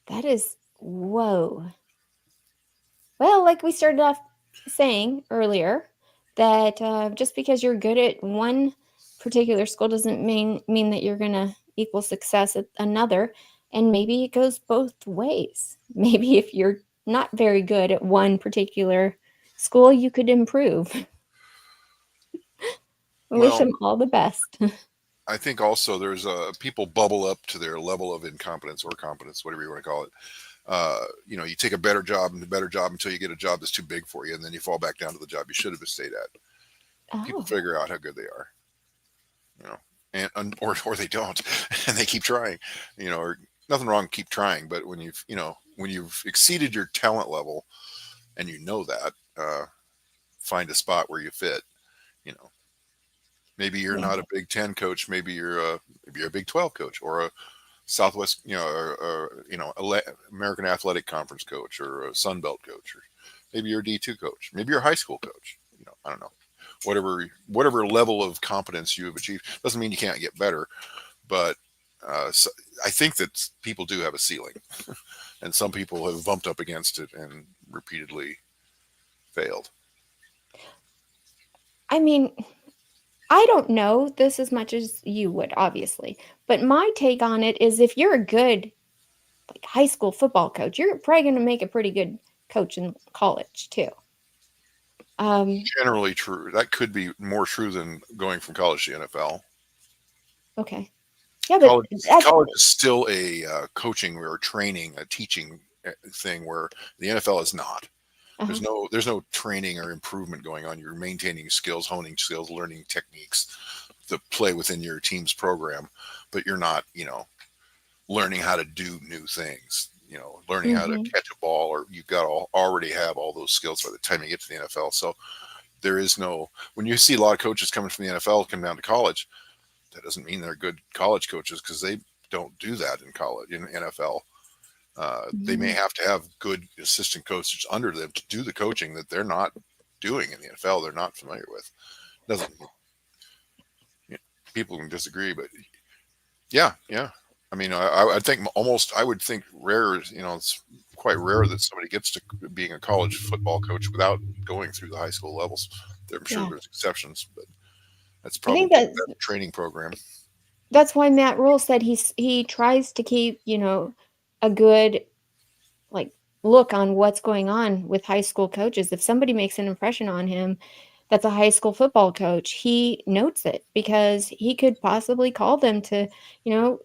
That is, whoa. Well, like we started off saying earlier, that just because you're good at one particular school doesn't mean that you're going to equal success at another. And maybe it goes both ways. Maybe if you're not very good at one particular school, you could improve. Wish them all the best. I think also there's people bubble up to their level of incompetence or competence, whatever you want to call it. You take a better job until you get a job that's too big for you, and then you fall back down to the job you should have stayed at. Oh. People figure out how good they are, or they don't, and they keep trying. Or nothing wrong, keep trying. But when you've exceeded your talent level, and that, find a spot where you fit. Maybe you're not a Big 10 coach. Maybe you're a Big 12 coach or a Southwest, American Athletic Conference coach, or a Sun Belt coach, or maybe you're a D2 coach, maybe you're a high school coach. I don't know. Whatever level of competence you have achieved doesn't mean you can't get better, but so I think that people do have a ceiling, and some people have bumped up against it and repeatedly failed. I mean, I don't know this as much as you would, obviously, but my take on it is if you're a good like high school football coach, you're probably going to make a pretty good coach in college too. Generally true. That could be more true than going from college to NFL. Okay. Yeah, but College is still a coaching or training, a teaching thing, where the NFL is not. There's no training or improvement going on. You're maintaining skills, honing skills, learning techniques to play within your team's program, but you're not, learning how to do new things. Learning how to catch a ball, or you've got already have all those skills by the time you get to the NFL. So there is no, when you see a lot of coaches coming from the NFL come down to college, that doesn't mean they're good college coaches, because they don't do that in college, in NFL. They may have to have good assistant coaches under them to do the coaching that they're not doing in the NFL. They're not familiar with. Doesn't people can disagree, but yeah. I mean, I think I would think rare. It's quite rare that somebody gets to being a college football coach without going through the high school levels. I'm sure there's exceptions, but that's probably that training program. That's why Matt Rhule said he tries to keep, a good like look on what's going on with high school coaches. If somebody makes an impression on him that's a high school football coach, he notes it because he could possibly call them to,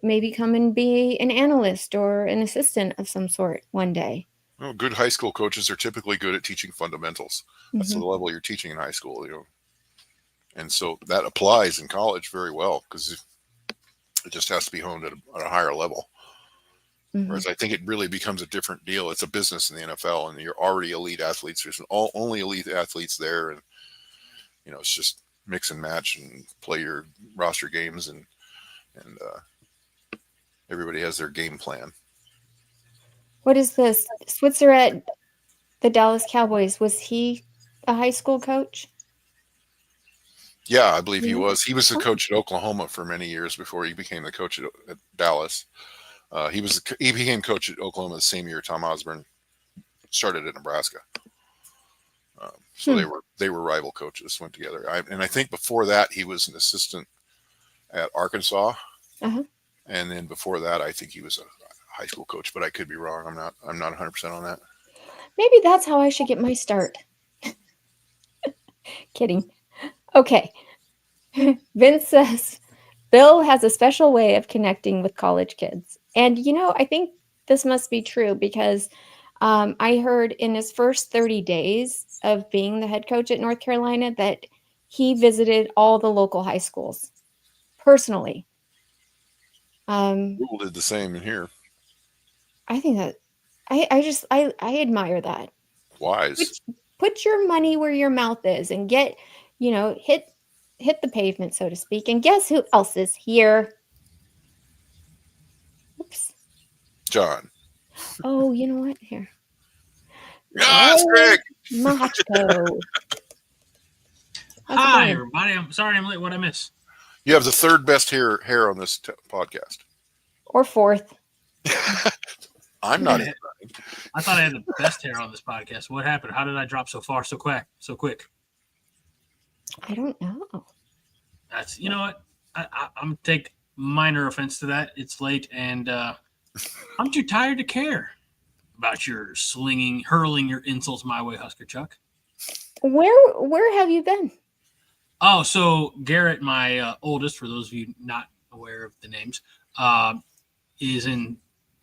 maybe come and be an analyst or an assistant of some sort one day. Well, good high school coaches are typically good at teaching fundamentals. That's the level you're teaching in high school, and so that applies in college very well, because it just has to be honed at a higher level. Whereas I think it really becomes a different deal. It's a business in the NFL, and you're already elite athletes. There's only elite athletes there, and it's just mix and match and play your roster games, and everybody has their game plan. What is this? Switzer at the Dallas Cowboys, was he a high school coach? Yeah, I believe he was. He was the coach at Oklahoma for many years before he became the coach at Dallas. He became coach at Oklahoma the same year Tom Osborne started at Nebraska. So they were rival coaches, went together. And I think before that he was an assistant at Arkansas. And then before that, I think he was a high school coach, but I could be wrong. I'm not 100% on that. Maybe that's how I should get my start. Kidding. Okay. Vince says Bill has a special way of connecting with college kids. And, I think this must be true because I heard in his first 30 days of being the head coach at North Carolina that he visited all the local high schools personally. Rhule did the same in here. I think that I admire that. Wise. Put your money where your mouth is and get, hit the pavement, so to speak. And guess who else is here? Oops. John. Oh, you know what? Here. It's Greg. Macho. Hi, everybody. I'm sorry I'm late. What'd I miss? You have the third best hair on this podcast. Or fourth. I'm not. I thought I had the best hair on this podcast. What happened? How did I drop so far so quick? I don't know. That's, you know what? I'm take minor offense to that. It's late, and I'm too tired to care about your hurling your insults my way, Husker Chuck. Where have you been? Oh, so Garrett, my oldest, for those of you not aware of the names, is in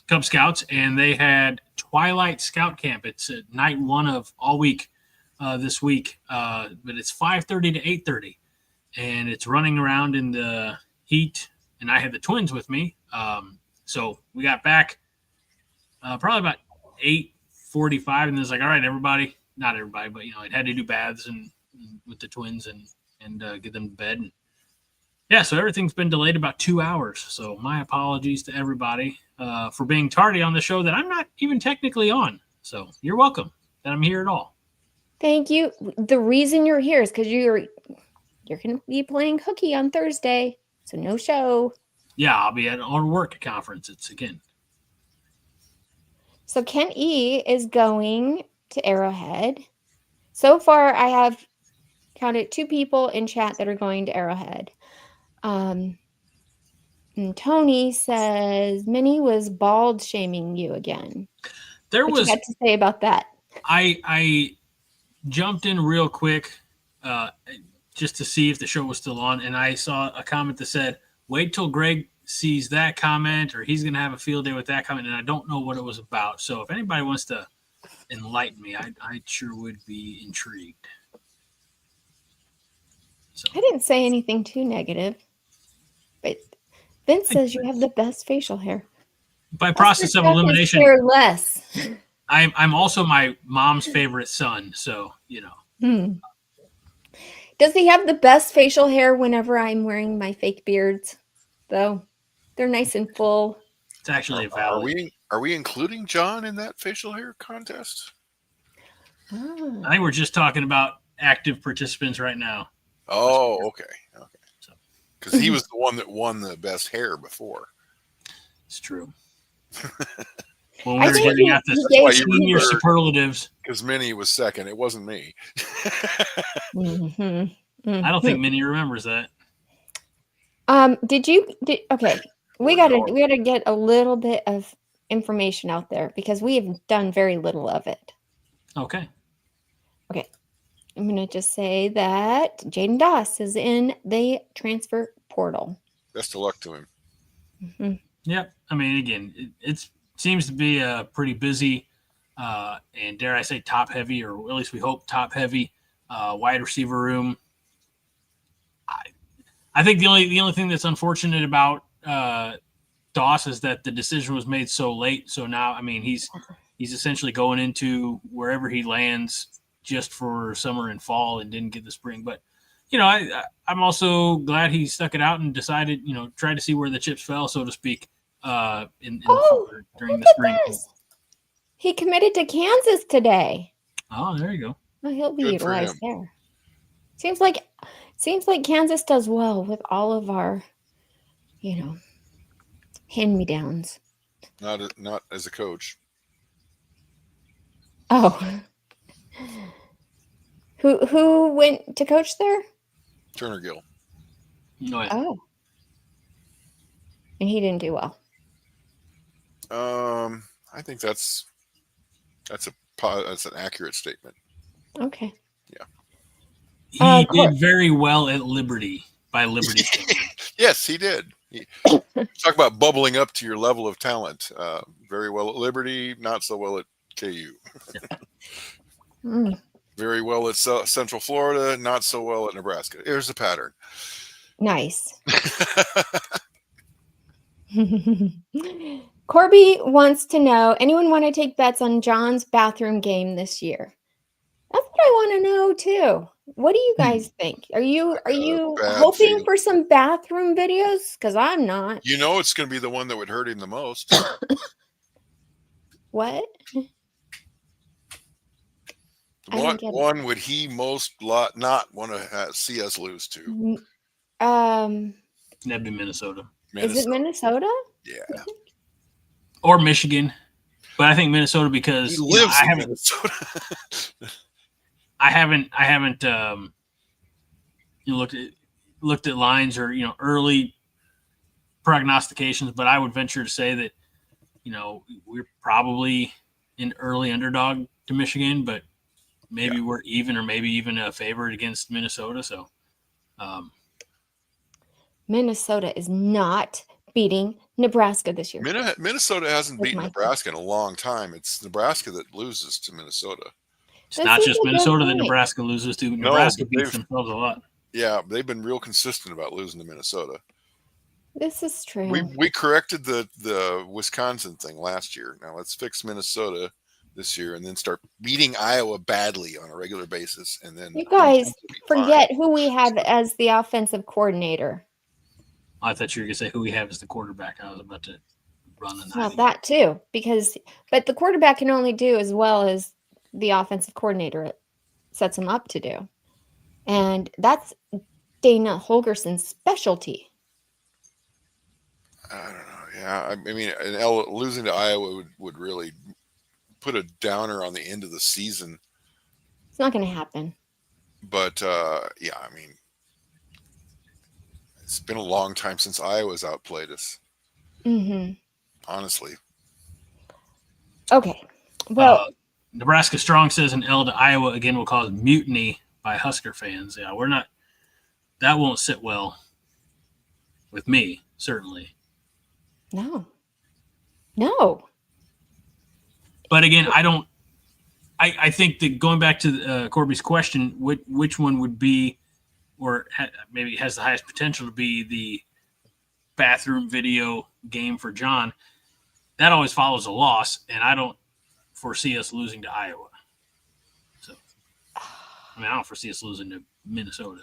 Cub Scouts, and they had Twilight Scout Camp. It's night one of all week this week, but it's 5:30 to 8:30, and it's running around in the heat. And I had the twins with me, so we got back probably about 8:45, and it's like, all right, everybody, not everybody, but it had to do baths and with the twins and get them to bed. And Yeah, so everything's been delayed about 2 hours. So my apologies to everybody for being tardy on the show that I'm not even technically on. So you're welcome that I'm here at all. Thank you. The reason you're here is because you're going to be playing hooky on Thursday, so no show. Yeah, I'll be at our work conference. It's again. So Ken E is going to Arrowhead. So far, I have counted 2 people in chat that are going to Arrowhead. And Tony says Minnie was bald shaming you again. What you got to say about that? I jumped in real quick just to see if the show was still on, and I saw a comment that said, "Wait till Greg sees that comment, or he's going to have a field day with that comment." And I don't know what it was about. So if anybody wants to enlighten me, I sure would be intrigued. So. I didn't say anything too negative, but Vince says you have the best facial hair. By process of elimination, less. I'm also my mom's favorite son, so you know. Does he have the best facial hair whenever I'm wearing my fake beards, though? They're nice and full. It's actually valid. Are we including John in that facial hair contest? I think we're just talking about active participants right now. Oh, okay. Because he was the one that won the best hair before. It's true. When we were getting at the senior superlatives. Because Minnie was second. It wasn't me. I don't think Minnie remembers that. Okay. We gotta get a little bit of information out there because we have done very little of it. Okay. I'm gonna just say that Jaden Doss is in the transfer portal. Best of luck to him. Mm-hmm. Yep. I mean, again, it seems to be a pretty busy and dare I say top heavy, or at least we hope top heavy wide receiver room. I think the only thing that's unfortunate about Doss is that the decision was made so late. So now, I mean, he's essentially going into wherever he lands just for summer and fall and didn't get the spring. But, you know, I'm also glad he stuck it out and decided, you know, tried to see where the chips fell, so to speak, during the spring. He committed to Kansas today. Oh, there you go. Well, he'll be utilized there. Seems like Kansas does well with all of our, you know, hand-me-downs. Not as a coach. Oh. Who went to coach there? Turner Gill. Oh. And he didn't do well. I think that's an accurate statement. Okay. Yeah. He did very well at Liberty by Liberty. Yes, he did. Talk about bubbling up to your level of talent. Very well at Liberty, not so well at KU. Very well at Central Florida, not so well at Nebraska. Here's the pattern. Nice. Corby wants to know, anyone want to take bets on John's bathroom game this year? That's what I want to know too. What do you guys think? Are you hoping for some bathroom videos? Because I'm not. You know, it's going to be the one that would hurt him the most. What? One would he most not want to see us lose to? That'd be Minnesota. Is it Minnesota? Yeah. Or Michigan, but I think Minnesota because he lives in Minnesota. I haven't looked at lines or early prognostications, but I would venture to say that we're probably an early underdog to Michigan, but maybe we're even or maybe even a favorite against Minnesota. So Minnesota is not beating Nebraska this year. Minnesota hasn't beaten Nebraska in a long time. It's Nebraska that loses to Minnesota. It's not just Minnesota that Nebraska loses to. Nebraska beats themselves a lot. Yeah, they've been real consistent about losing to Minnesota. This is true. We corrected the Wisconsin thing last year. Now let's fix Minnesota this year and then start beating Iowa badly on a regular basis. And then you guys forget who we have as the offensive coordinator. I thought you were going to say who we have as the quarterback. I was about to run on that. Well, that too, but the quarterback can only do as well as the offensive coordinator sets him up to do. And that's Dana Holgerson's specialty. I don't know. Yeah, I mean, losing to Iowa would really put a downer on the end of the season. It's not going to happen. But yeah, I mean, it's been a long time since Iowa's outplayed us. Mm-hmm. Honestly. Okay. Well, Nebraska Strong says an L to Iowa again will cause mutiny by Husker fans. Yeah, we're not. That won't sit well with me, certainly. No. But again, I don't. I think that going back to Corby's question, which one would be, or maybe has the highest potential to be the bathroom video game for John, that always follows a loss, and I don't foresee us losing to Iowa. So, I mean, I don't foresee us losing to Minnesota.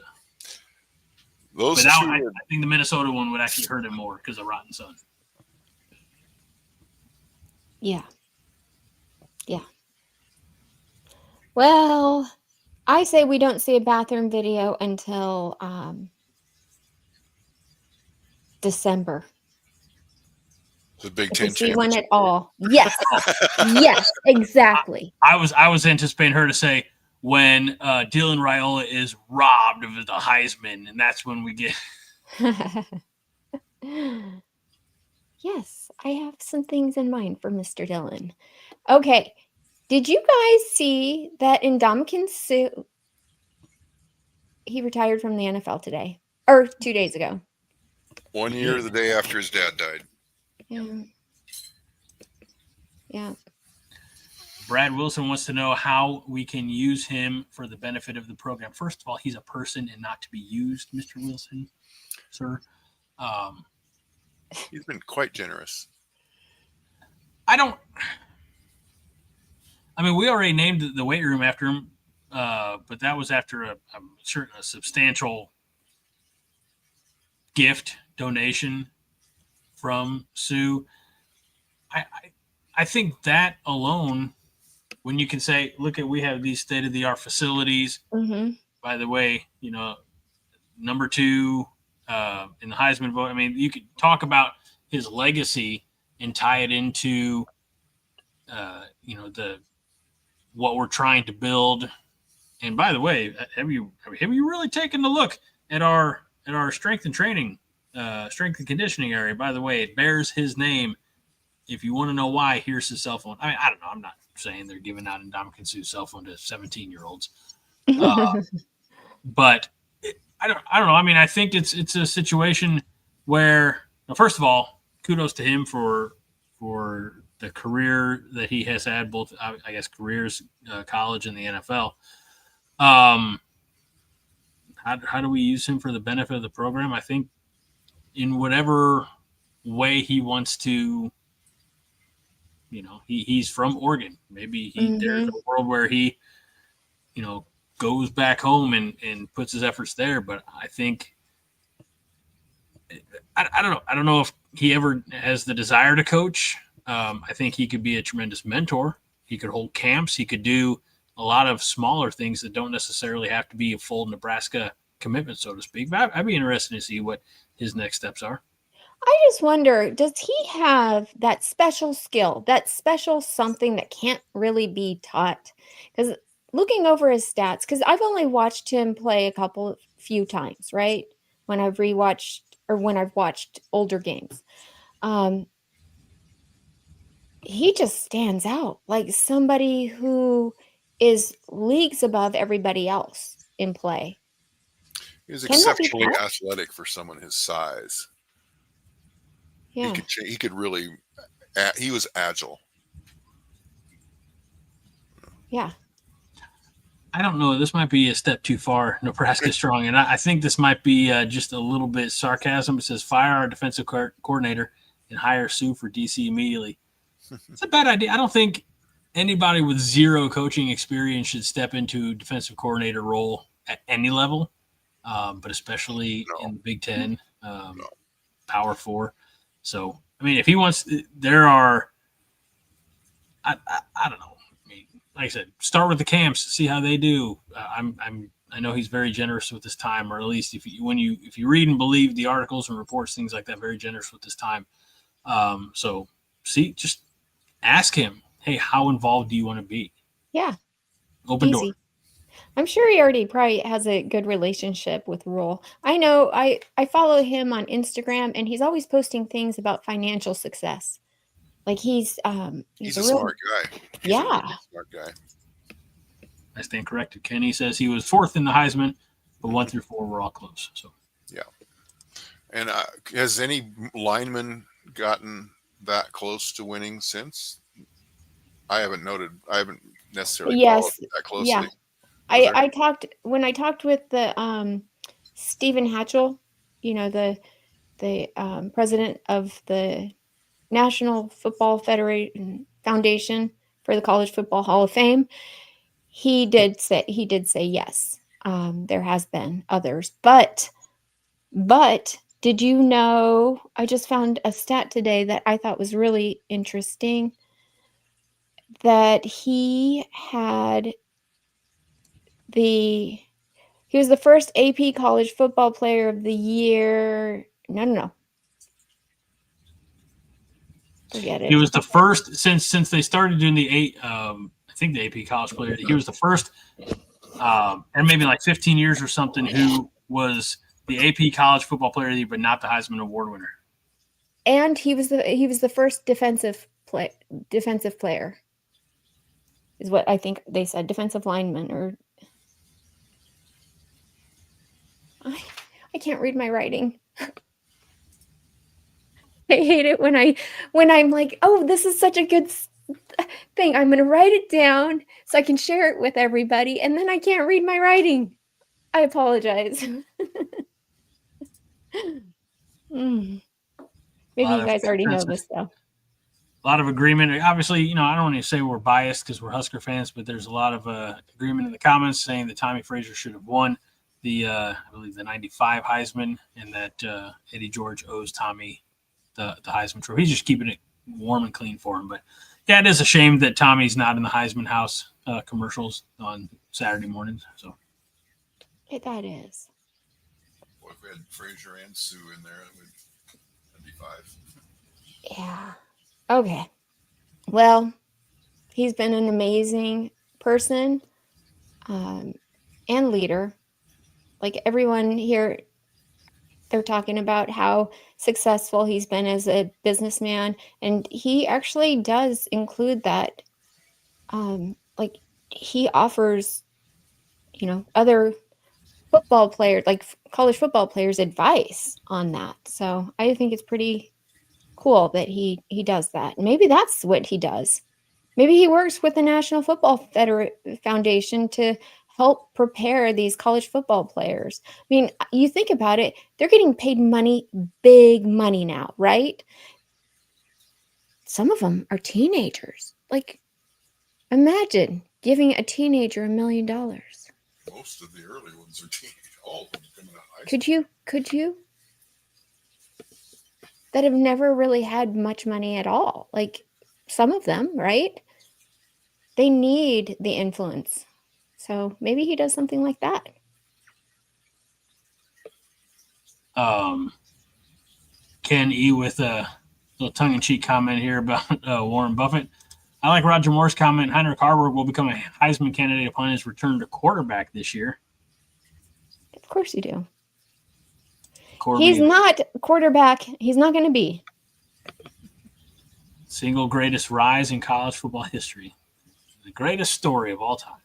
I think the Minnesota one would actually hurt him more because of Rotten Sun. Yeah. Well, I say we don't see a bathroom video until December. The Big If Ten we see one championship. at all. Yes. Yes, exactly. I was anticipating her to say when Dylan Raiola is robbed of the Heisman, and that's when we get. Yes, I have some things in mind for Mr. Dillon. Okay. Did you guys see that Ndamukong Suh, he retired from the NFL today, or 2 days ago? 1 year the day after his dad died. Yeah. Brad Wilson wants to know how we can use him for the benefit of the program. First of all, he's a person and not to be used, Mr. Wilson, sir. He's been quite generous. We already named the weight room after him, but that was after a substantial gift donation from Sue. I think that alone, when you can say, look at, we have these state-of-the-art facilities. Mm-hmm. By the way, number 2 in the Heisman vote. I mean, you could talk about his legacy and tie it into, what we're trying to build. And by the way, have you really taken a look at our strength and training, strength and conditioning area? By the way, it bears his name. If you want to know why, here's his cell phone. I mean, I don't know. I'm not saying they're giving out Ndamukong Suh's cell phone to 17-year-olds. But I don't know. I mean, I think it's a situation where, first of all, kudos to him for the career that he has had, both, I guess, careers, college and the NFL. How do we use him for the benefit of the program? I think in whatever way he wants to, he's from Oregon. Maybe there's a world where he, goes back home and puts his efforts there. But I think, I don't know. I don't know if he ever has the desire to coach. I think he could be a tremendous mentor. He could hold camps. He could do a lot of smaller things that don't necessarily have to be a full Nebraska commitment, so to speak. But I'd be interested to see what his next steps are. I just wonder, does he have that special skill, that special something that can't really be taught? Because looking over his stats, because I've only watched him play a few times, right? When I've watched older games. He just stands out like somebody who is leagues above everybody else in play. He was exceptionally athletic for someone his size. Yeah. He could really, he was agile. Yeah. I don't know. This might be a step too far, Nebraska Strong. And I think this might be just a little bit sarcasm. It says, fire our defensive coordinator and hire Sue for DC immediately. It's a bad idea. I don't think anybody with zero coaching experience should step into defensive coordinator role at any level, but especially in the Big Ten. Power 4. So, I mean, if he wants, there are, I don't know. I mean, like I said, start with the camps, see how they do. I know he's very generous with his time, or at least if you read and believe the articles and reports, things like that, very generous with his time. So just ask him, hey, how involved do you want to be? Yeah. Open Easy. door. I'm sure he already probably has a good relationship with Rhule. I know I follow him on Instagram, and he's always posting things about financial success. Like he's a real, smart guy. He's a really smart guy. I stand corrected. Kenny says he was 4th in the Heisman, but 1 through 4 were all close. So yeah. And has any lineman gotten that close to winning since? I haven't necessarily followed that closely. Yeah. I talked with the Stephen Hatchell, the president of the National Football Federation Foundation for the College Football Hall of Fame. He did say yes. There has been others, but did you know? I just found a stat today that I thought was really interesting. That he was the first AP College Football Player of the Year. No. Forget it. He was the first since they started doing the I think the AP College Player. He was the first, and maybe like 15 years or something, who was the AP College Football Player of the Year, but not the Heisman Award winner. And he was the first defensive player, is what I think they said. Defensive lineman, or I can't read my writing. I hate it when I'm like, oh, this is such a good thing. I'm going to write it down so I can share it with everybody, and then I can't read my writing. I apologize. Maybe you guys already know this, though. A lot of agreement. Obviously, I don't want to say we're biased because we're Husker fans, but there's a lot of agreement in the comments saying that Tommy Frazier should have won I believe the 95 Heisman, and that Eddie George owes Tommy the Heisman trophy. He's just keeping it warm and clean for him. But yeah, it is a shame that Tommy's not in the Heisman House commercials on Saturday mornings. So that is. Well, if we had Frazier and Sue in there, that'd be 5. Yeah. Okay. Well, he's been an amazing person and leader. Like everyone here, they're talking about how successful he's been as a businessman, and he actually does include that. Like he offers, other football players, like college football players, advice on that. So I think it's pretty cool that he does that. Maybe that's what he does. Maybe he works with the National Football Foundation to help prepare these college football players. I mean, you think about it, they're getting paid money, big money now, right? Some of them are teenagers. Like, imagine giving a teenager $1 million. Most of the early ones are teenagers. All of them coming out high school. Could you? That have never really had much money at all. Like some of them, right? They need the influence. So maybe he does something like that. Ken E with a little tongue-in-cheek comment here about Warren Buffett. I like Roger Moore's comment. Heinrich Haarberg will become a Heisman candidate upon his return to quarterback this year. Of course you do. He's not quarterback. He's not going to be. Single greatest rise in college football history. The greatest story of all time.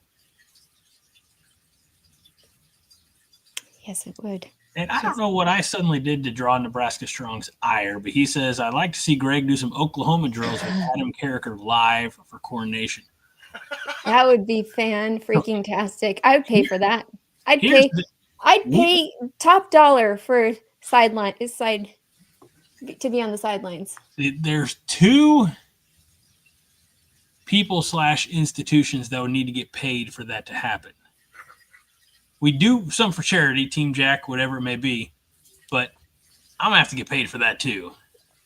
Yes, it would. And I don't know what I suddenly did to draw Nebraska Strong's ire, but he says, I'd like to see Greg do some Oklahoma drills with Adam Carricker live for coronation. That would be fan-freaking-tastic. I would pay for that. I'd pay top dollar for to be on the sidelines. There's 2 people / institutions that would need to get paid for that to happen. We do some for charity, Team Jack, whatever it may be, but I'm gonna have to get paid for that too.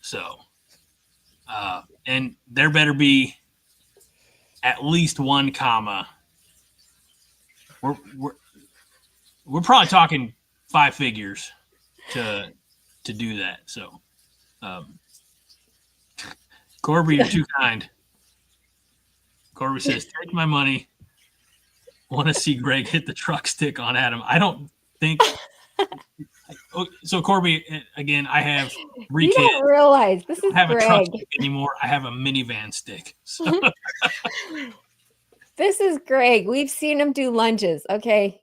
So, and there better be at least one comma. We're probably talking 5 figures to do that. So, Corby, you're too kind. Corby says, "Take my money. Want to see Greg hit the truck stick on Adam." I don't think. So Corby, again, I have 3 You kids. don't realize this is I don't have a truck Greg. stick anymore. I have a minivan stick. So. This is Greg. We've seen him do lunges, okay?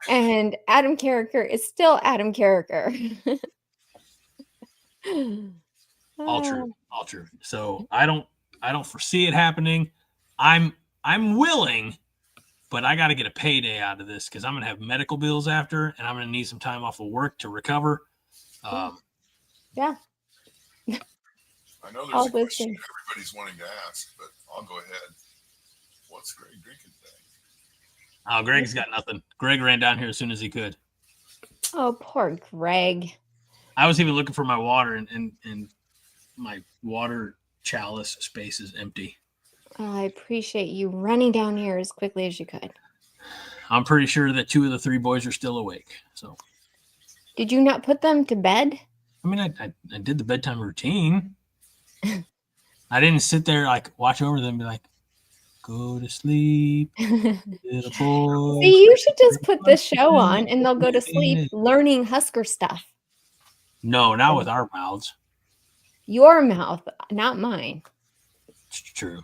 And Adam Carricker is still Adam Carricker. All true. So I don't foresee it happening. I'm willing, but I got to get a payday out of this because I'm gonna have medical bills after, and I'm gonna need some time off of work to recover. Yeah. I know there's a question everybody's wanting to ask, but I'll go ahead. What's Greg drinking today? Oh, Greg's got nothing. Greg ran down here as soon as he could. Oh, poor Greg. I was even looking for my water, and my water chalice space is empty. Oh, I appreciate you running down here as quickly as you could. I'm pretty sure that 2 of the 3 boys are still awake. So, did you not put them to bed? I mean, I did the bedtime routine. I didn't sit there watch over them and be like, "Go to sleep, little boy." See, you should just put this show on and they'll go to sleep learning Husker stuff. No, not with our mouths. Your mouth, not mine. It's true.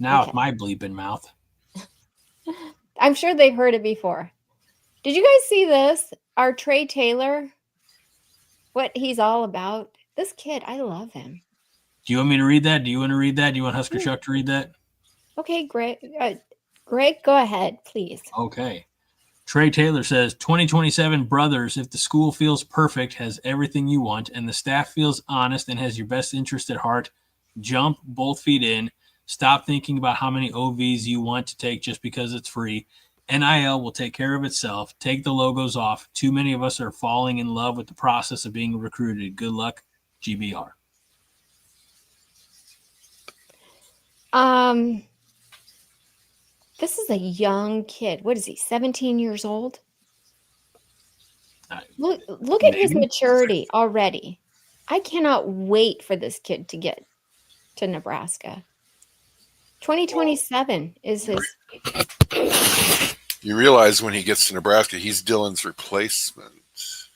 Now with my bleeping mouth. I'm sure they've heard it before. Did you guys see this? Our Trey Taylor, what he's all about. This kid, I love him. Do you want me to read that? Do you want to read that? Do you want Husker Chuck to read that? Okay, Greg. Greg, go ahead, please. Okay. Trey Taylor says, 2027 brothers, if the school feels perfect, has everything you want, and the staff feels honest and has your best interest at heart, jump both feet in. Stop thinking about how many OVs you want to take just because it's free. NIL will take care of itself. Take the logos off. Too many of us are falling in love with the process of being recruited. Good luck, GBR. This is a young kid. What is he? 17 years old? Look at his maturity already. I cannot wait for this kid to get to Nebraska. 2027 is his. You realize when he gets to Nebraska, he's Dylan's replacement.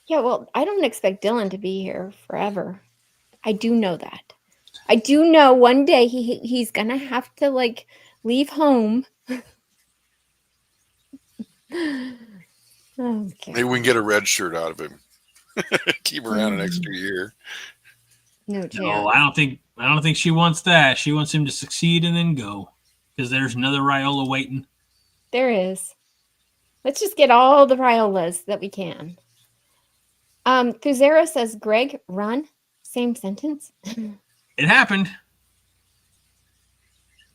Yeah, well, I don't expect Dylan to be here forever. I do know that. I do know one day he's gonna have to leave home. Okay. Maybe we can get a red shirt out of him. Keep him around an extra year. No chance. No, I don't think she wants that. She wants him to succeed and then go. Because there's another Raiola waiting. There is. Let's just get all the Raiolas that we can. Kuzera says, Greg, run. Same sentence. It happened.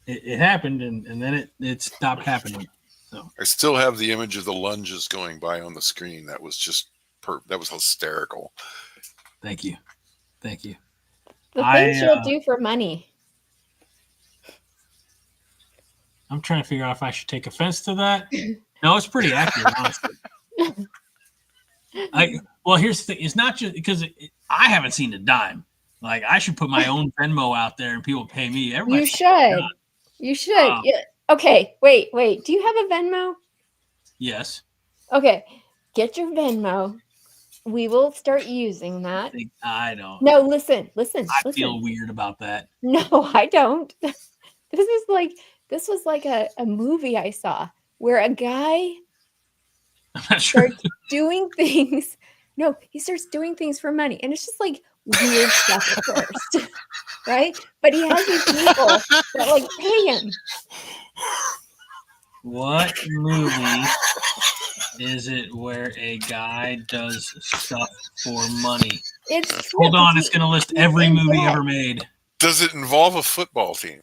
It happened, and then it stopped happening. So I still have the image of the lunges going by on the screen. That was just that was hysterical. Thank you. The things you'll do for money. I'm trying to figure out if I should take offense to that. No, it's pretty accurate, honestly. Well, here's the thing. It's not just because I haven't seen a dime. I should put my own Venmo out there and people pay me. Everybody You should. Yeah. Okay, wait. Do you have a Venmo? Yes. Okay, get your Venmo. We will start using that. I don't. No, listen. I feel weird about that. No, I don't. This was like a movie I saw where a guy starts doing things. No, he starts doing things for money, and it's just weird stuff at first, right? But he has these people that pay him. What movie is it where a guy does stuff for money? It's true. Hold on, it's going to list every movie ever made. Does it involve a football team?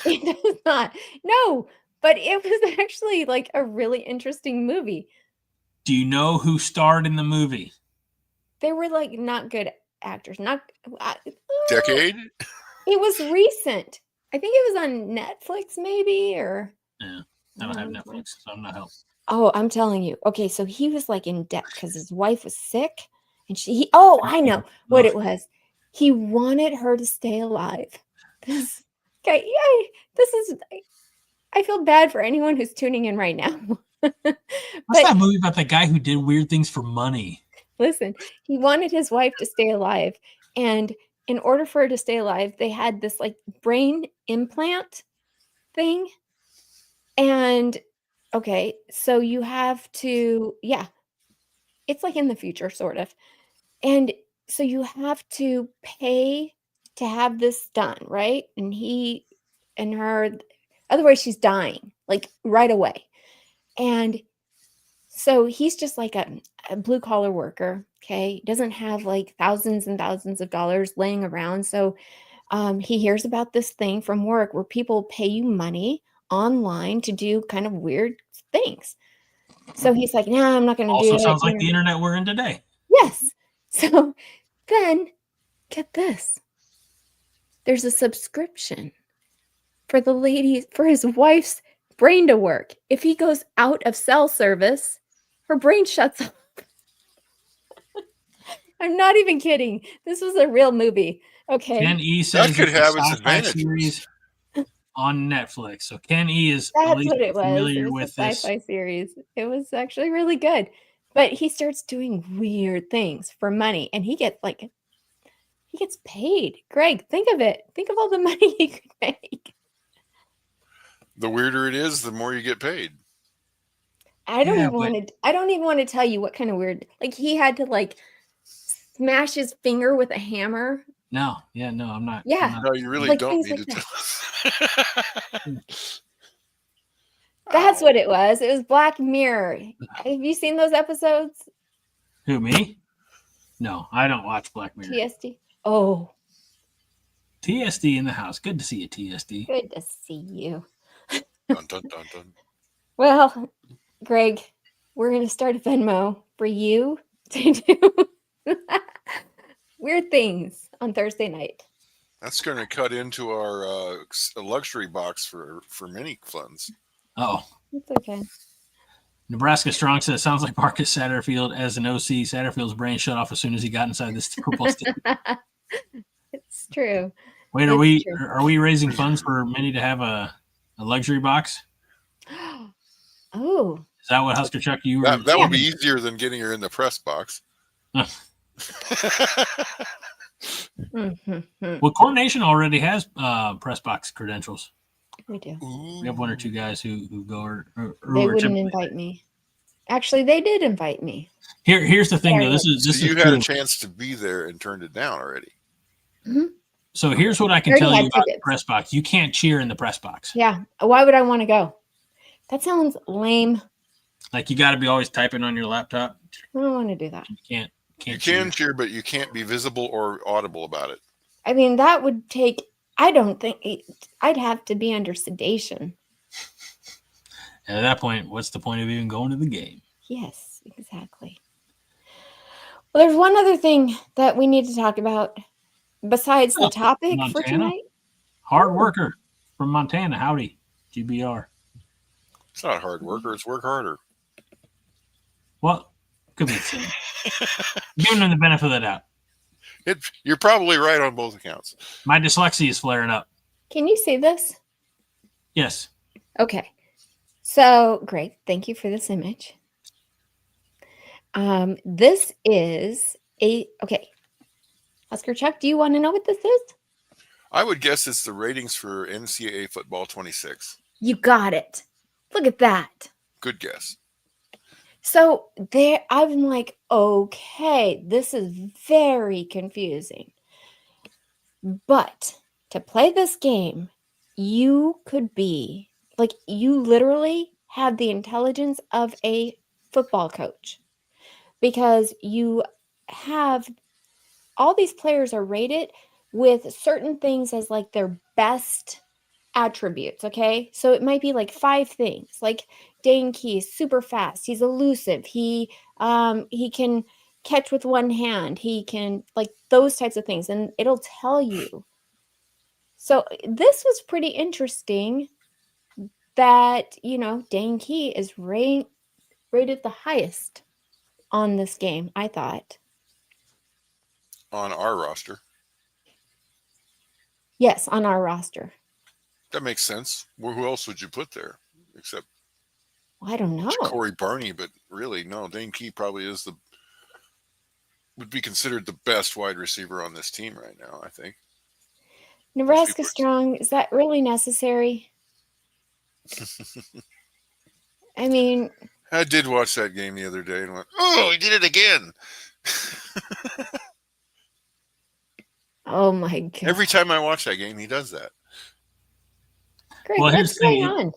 It does not. No, but it was actually a really interesting movie. Do you know who starred in the movie? they were like not good actors. Decade? It was recent. I think it was on Netflix, maybe, or Yeah, I don't have Netflix, so I'm not helping. Oh, I'm telling you. Okay, so he was like in debt because his wife was sick, and I know what it was. He wanted her to stay alive. This guy, I feel bad for anyone who's tuning in right now. What's that movie about the guy who did weird things for money? Listen, he wanted his wife to stay alive, and in order for her to stay alive, they had this like brain implant thing. And okay, so you have to, it's like in the future, sort of. And so you have to pay to have this done, right? And he and her, otherwise she's dying, like right away. And so he's just like a blue collar worker, okay? Doesn't have like thousands and thousands of dollars laying around. So he hears about this thing from work where people pay you money online to do kind of weird things. So he's like, nah, I'm not going to do it. Also sounds like the internet we're in today. Yes. So then, get this. There's a subscription for his wife's brain to work. If he goes out of cell service, her brain shuts off. I'm not even kidding. This was a real movie. Okay. Ken E says That could it's a have its sci-fi advantages. series on Netflix. So Ken E is That's at least what it was. familiar It was with a this. sci-fi series. It was actually really good. But he starts doing weird things for money, and he gets paid. Greg, think of it. Think of all the money he could make. The weirder it is, the more you get paid. I don't even want to tell you what kind of weird. Like he had to like smash his finger with a hammer. No, I'm not. Yeah. I'm not. No, you really Like don't things need like to tell. That's what it was. It was Black Mirror. Have you seen those episodes? Who, me? No, I don't watch Black Mirror. TSD. Oh, TSD in the house. Good to see you, TSD. good to see you. Dun, dun, dun, dun. Well, Greg, we're going to start a Venmo for you to do weird things on Thursday night. That's going to cut into our luxury box for mini funds. Oh, It's okay. Nebraska Strong says, sounds like Marcus Satterfield as an OC. Satterfield's brain shut off as soon as he got inside this football stadium. It's true. Wait, It's are we raising funds for Minnie to have a luxury box? Oh. Is that what Husker Chuck you were? That would be easier than getting her in the press box. Well, Coordination already has press box credentials. We do. Ooh. We have one or two guys who go or they wouldn't invite me. Actually, they did invite me. Here's the thing, though. This is you had a chance to be there and turned it down already. Mm-hmm. So here's what I can tell you about the press box. You can't cheer in the press box. Yeah. Why would I want to go? That sounds lame. Like you got to be always typing on your laptop. I don't want to do that. You can't you can cheer, but you can't be visible or audible about it. I mean, that would take. I don't think I'd have to be under sedation. And at that point, what's the point of even going to the game? Yes, exactly. Well, there's one other thing that we need to talk about besides the topic for tonight. Hard worker from Montana. Howdy, GBR. It's not hard worker. It's work harder. Well, could be the same. Giving them the benefit of the doubt. You're probably right on both accounts. My dyslexia is flaring up. Can you see this? Yes. Okay. So, great. Thank you for this image. This is okay. Husker Chuck, do you want to know what this is? I would guess it's the ratings for NCAA Football 26. You got it. Look at that. Good guess. So there, I'm like, okay, this is very confusing. But to play this game, you could be like, you literally have the intelligence of a football coach because you have all these players are rated with certain things as like their best attributes. Okay. So it might be like 5 things like Dane Key is super fast. He's elusive. He can catch with one hand. He can, like, those types of things, and it'll tell you. So this was pretty interesting that, Dane Key is rated the highest on this game, I thought. On our roster. Yes, on our roster. That makes sense. Well, who else would you put there except I don't know. Corey Barney? But really, no. Dane Key probably would be considered the best wide receiver on this team right now, I think. Nebraska strong. Is that really necessary? I mean, I did watch that game the other day and went, "Oh, he did it again." Oh my God. Every time I watch that game, he does that. Greg, well, what's going on?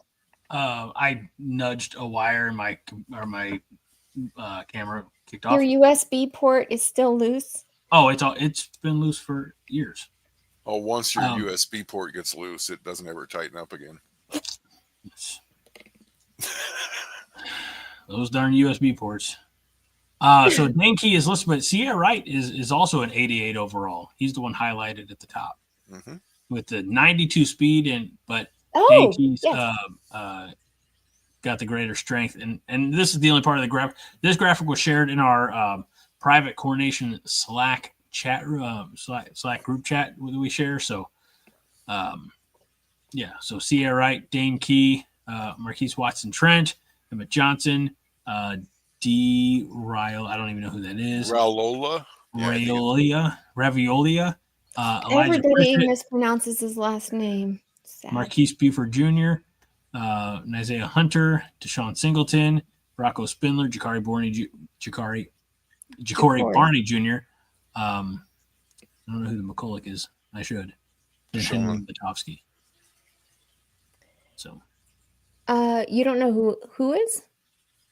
I nudged a wire and my camera kicked off. Your USB port is still loose? Oh, it's been loose for years. Oh, once your USB port gets loose, it doesn't ever tighten up again. Those darn USB ports. So Dane Key is listed, but Sierra Wright is also an 88 overall. He's the one highlighted at the top with the 92 speed, but Dane Key's got the greater strength. And this is the only part of the graphic. This graphic was shared in our private Coronation Slack chat Slack group chat that we share. So, so Sierra Wright, Dane Key, Marquise Watson Trent, Emmett Johnson, D. Raiola. I don't even know who that is. Raiola. Raviolia. Everybody mispronounces his last name. Sad. Marquise Buford Jr., Isaiah Hunter, Deshaun Singleton, Rocco Spindler, Ja'Cory Barney Jr. I don't know who the McCulloch is. I should. Deshaun Batovsky. So. You don't know who is?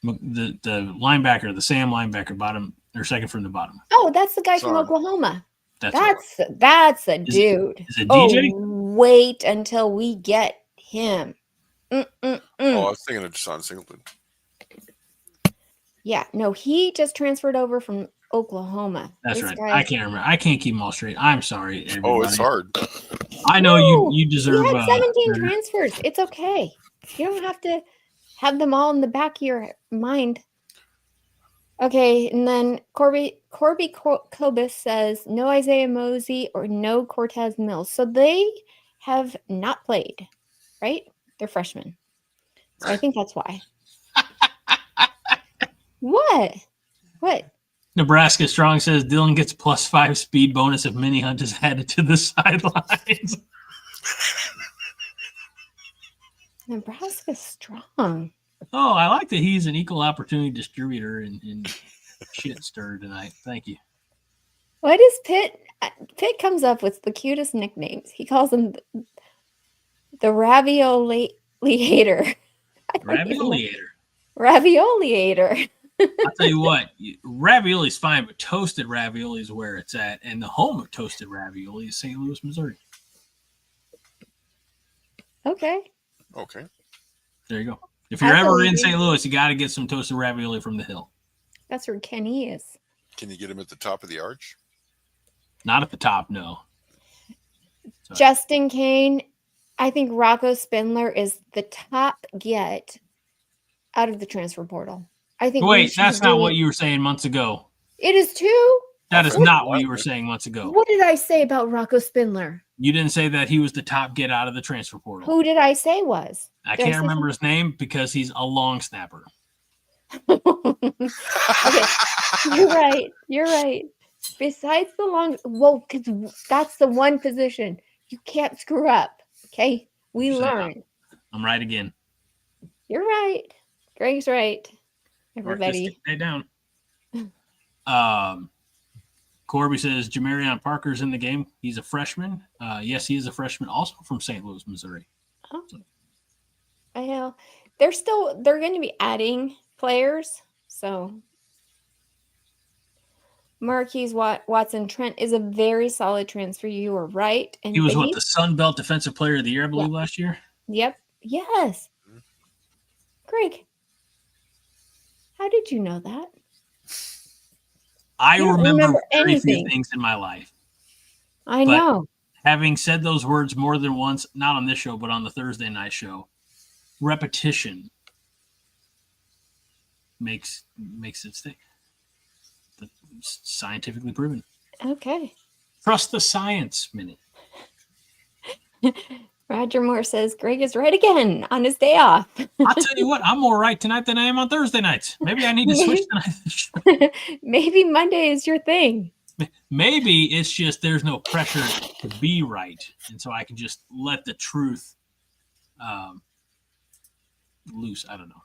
The linebacker, the Sam linebacker, bottom or second from the bottom. Oh, that's the guy from Oklahoma. That's a dude. Is it DJ? Oh, wait until we get him. Oh, I was thinking of Deshaun Singleton. Yeah, no, he just transferred over from Oklahoma. That's right. I can't remember. I can't keep them all straight. I'm sorry, everybody. Oh, it's hard. I know you deserve. You had 17 transfers. It's okay. You don't have to have them all in the back of your mind. Okay, and then Corby Kobus says no Isaiah Mosey or no Cortez Mills. So they have not played, right? They're freshmen. So I think that's why. What? Nebraska Strong says Dylan gets +5 speed bonus if Minnie Hunt is added to the sidelines. Nebraska Strong. Oh, I like that he's an equal opportunity distributor and shit stir tonight. Thank you. What is Pitt? Pitt comes up with the cutest nicknames. He calls them the Ravioliator. Ravioliator. I'll tell you what, ravioli's fine, but toasted ravioli is where it's at. And the home of toasted ravioli is St. Louis, Missouri. Okay. There you go. If you're ever in St. Louis, you got to get some toasted ravioli from the Hill. That's where Kenny is. Can you get him at the top of the arch? Not at the top, no. Sorry. Justin Kane, I think Rocco Spindler is the top get out of the transfer portal. I think. Wait, that's not what you were saying months ago. It is too. That is not what you were saying months ago. What did I say about Rocco Spindler? You didn't say that he was the top get out of the transfer portal. Who did I say was? I can't remember his name because he's a long snapper. Okay, you're right. Besides the long, because that's the one position you can't screw up. Okay, we learn. I'm right again. You're right. Greg's right. Everybody, stay down. Corby says Jamarion Parker's in the game. He's a freshman. Yes, he is a freshman, also from St. Louis, Missouri. Oh. I know. They're going to be adding players. So Marquise Watson Trent is a very solid transfer. You were right. And he was the Sun Belt Defensive Player of the Year, I believe, last year? Yep. Yes. Greg, how did you know that? I You don't remember very few anything. things in my life. I But know. having said those words more than once, not on this show, but on the Thursday night show, repetition makes it stick. Scientifically proven. Okay. Trust the science, Minnie. Roger Moore says Greg is right again on his day off. I'll tell you what, I'm more right tonight than I am on Thursday nights. Maybe I need to switch tonight. Maybe Monday is your thing. Maybe it's just there's no pressure to be right, and so I can just let the truth loose. I don't know.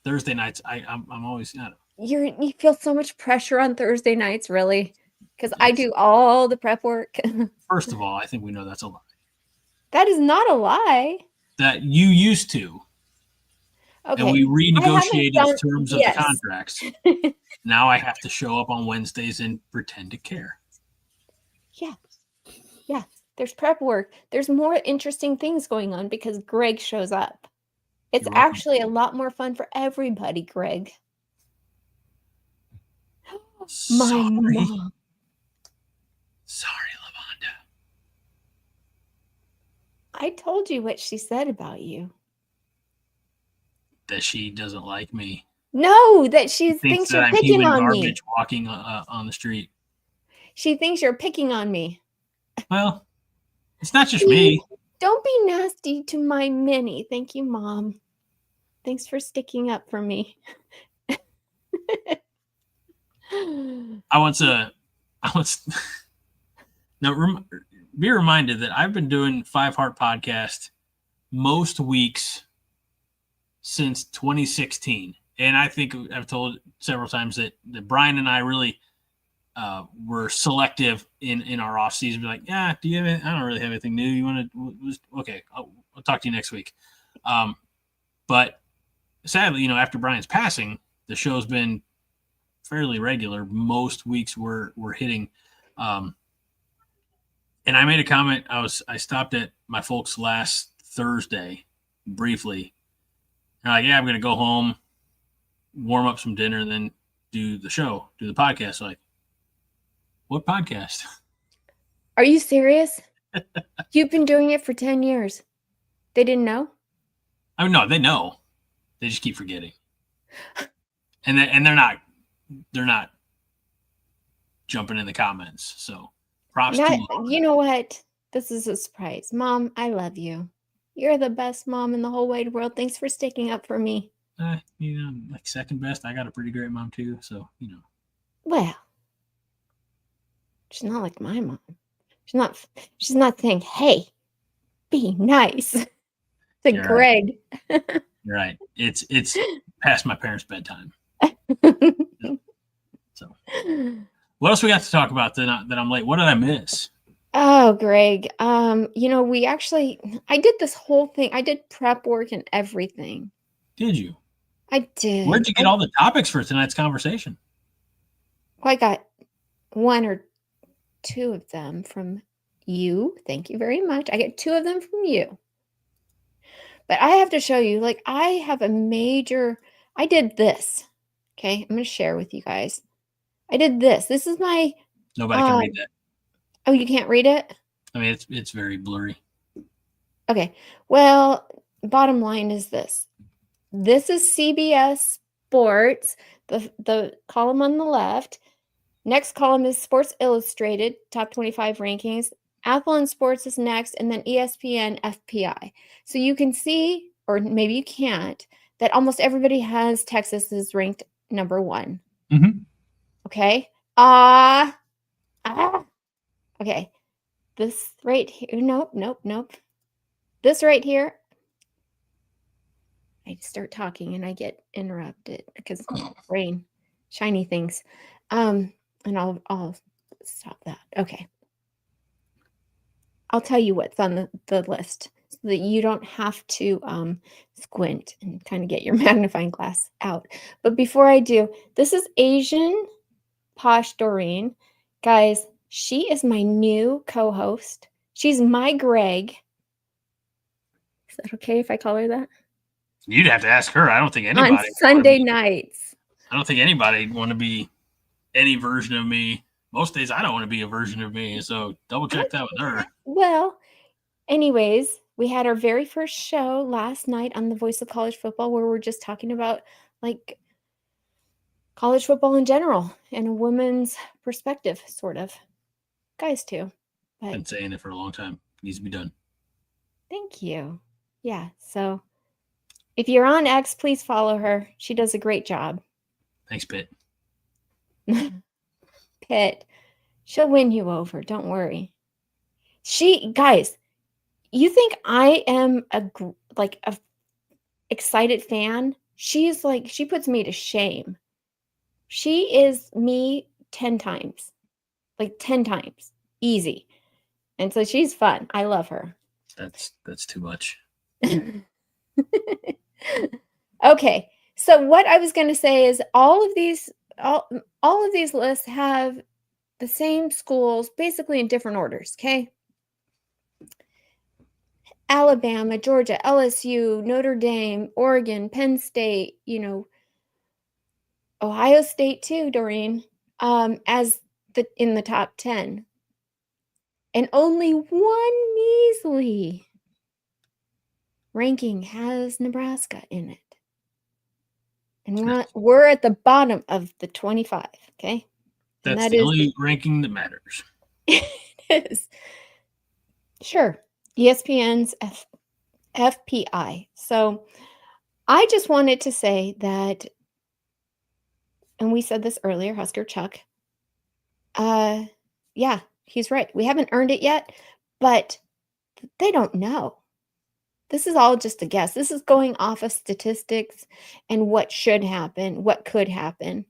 Thursday nights, I'm always, I don't know. You feel so much pressure on Thursday nights, really? Because I do all the prep work. First of all, I think we know that's a lie. That is not a lie. That you used to. Okay. And we renegotiated the terms of the contracts. Now I have to show up on Wednesdays and pretend to care. Yeah. Yeah. There's prep work. There's more interesting things going on because Greg shows up. It's actually a lot more fun for everybody, Greg. My mom. Sorry, Lavonda. I told you what she said about you. That she doesn't like me. No, that she thinks you're picking on me. Walking on the street. She thinks you're picking on me. Well, it's not just me. Don't be nasty to my Minnie. Thank you, Mom. Thanks for sticking up for me. I once now be reminded that I've been doing 5 Heart Podcast most weeks since 2016, and I think I've told several times that Brian and I really were selective in our off season. Be like, yeah, do you have anything? I don't really have anything new. You want to? Okay, I'll talk to you next week. But sadly, after Brian's passing, the show's been fairly regular. Most weeks we're hitting. And I made a comment. I stopped at my folks last Thursday briefly. And like, yeah, I'm going to go home, warm up some dinner, and then do the show, do the podcast. Like, what podcast? Are you serious? You've been doing it for 10 years. They didn't know? I mean, no, they know. They just keep forgetting. And they're not jumping in the comments. So props to them. You know what? This is a surprise. Mom, I love you. You're the best mom in the whole wide world. Thanks for sticking up for me. Like second best. I got a pretty great mom too. So, Well, she's not like my mom. She's not saying, hey, be nice to You're Greg. Right. You're right. It's past my parents' bedtime. So what else we got to talk about that I'm late? What did I miss? Oh, Greg. I did this whole thing. I did prep work and everything. Did you? I did. Where'd you get all the topics for tonight's conversation? Well, I got 1 or 2 of them from you. Thank you very much. I get 2 of them from you. But I have to show you, I did this. Okay. I'm going to share with you guys. I did this. This is my. Nobody can read that. Oh, you can't read it? I mean, it's very blurry. Okay. Well, bottom line is this. This is CBS Sports, the column on the left. Next column is Sports Illustrated, top 25 rankings. Athlon Sports is next, and then ESPN FPI. So you can see, or maybe you can't, that almost everybody has Texas is ranked number 1. Mm-hmm. Okay. Okay. This right here. Nope. This right here. I start talking and I get interrupted because brain, shiny things. And I'll stop that. Okay. I'll tell you what's on the list so that you don't have to squint and kind of get your magnifying glass out. But before I do, this is Asian Posh Doreen. Guys, she is my new co-host. She's my Greg. Is that okay if I call her that? You'd have to ask her. I don't think anybody. On Sunday nights. I don't think anybody want to be any version of me. Most days I don't want to be a version of me. So double check that with her. Well, anyways, we had our very first show last night on the Voice of College Football where we're just talking about like college football in general and a woman's perspective, sort of. Guys too. But Been saying it for a long time. Needs to be done. thank you. Yeah. So if you're on X, please follow her. She does a great job. Thanks, Pitt. Pitt, she'll win you over. Don't worry. Guys, you think I am a excited fan? She puts me to shame. She is me 10 times. Like 10 times. Easy. And so she's fun. I love her. That's too much. Okay. So what I was going to say is all of these lists have the same schools basically in different orders, okay? Alabama, Georgia, LSU, Notre Dame, Oregon, Penn State, Ohio State too, Doreen, as in the top 10. And only one measly ranking has Nebraska in it. And we're at the bottom of the 25, okay? That's the only ranking that matters. It is. Sure. ESPN's FPI. So I just wanted to say that, and we said this earlier, Husker Chuck, yeah, he's right. We haven't earned it yet, but they don't know. This is all just a guess. This is going off of statistics and what should happen, what could happen.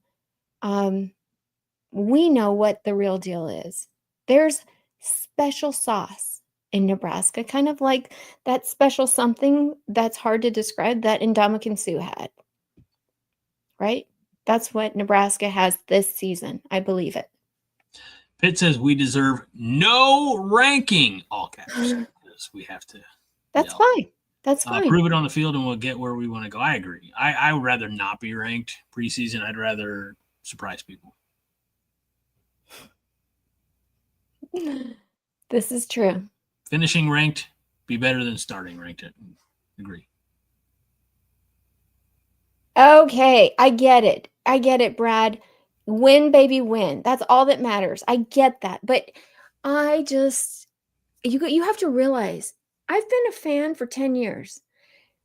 We know what the real deal is. There's special sauce in Nebraska, kind of like that special something that's hard to describe that Ndamukong Suh had. Right? That's what Nebraska has this season. I believe it. Pitt says we deserve no ranking, all caps. We have to. That's fine. That's fine. Prove it on the field and we'll get where we want to go. I agree. I would rather not be ranked preseason. I'd rather surprise people. This is true. Finishing ranked be better than starting ranked. Agree. Okay, I get it, Brad. Win, baby, win. That's all that matters. I get that. But I just, you have to realize, I've been a fan for 10 years.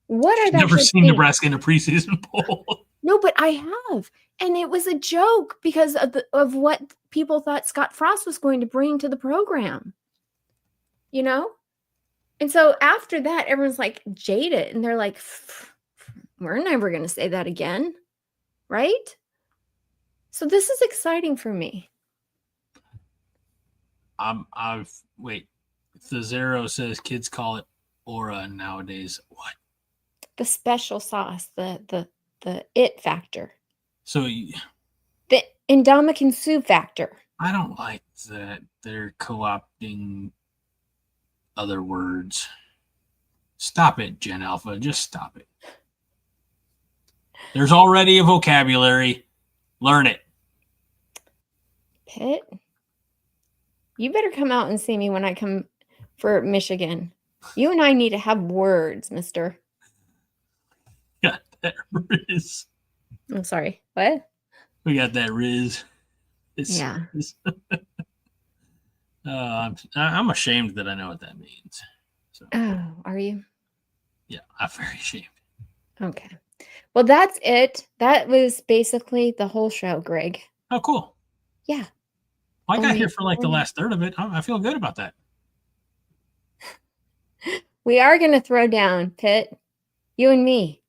What I've never seen Nebraska in a preseason poll. No, but I have. And it was a joke because of what people thought Scott Frost was going to bring to the program. And so after that, everyone's like jaded. And they're like, we're never going to say that again. Right? So this is exciting for me. Wait. The Zero says kids call it aura nowadays. What? The special sauce, the it factor. So the Ndamukong Suh factor. I don't like that they're co-opting other words. Stop it, Gen Alpha. Just stop it. There's already a vocabulary. Learn it. Pitt, you better come out and see me when I come for Michigan. You and I need to have words, mister. Got that Riz. I'm sorry. What? We got that Riz. Yeah. I'm ashamed that I know what that means. So. Oh, are you? Yeah, I'm very ashamed. Okay. Well, that's it. That was basically the whole show, Greg. Oh, cool. Yeah. Well, I got here for like the last third of it. I feel good about that. We are going to throw down, Pitt. You and me.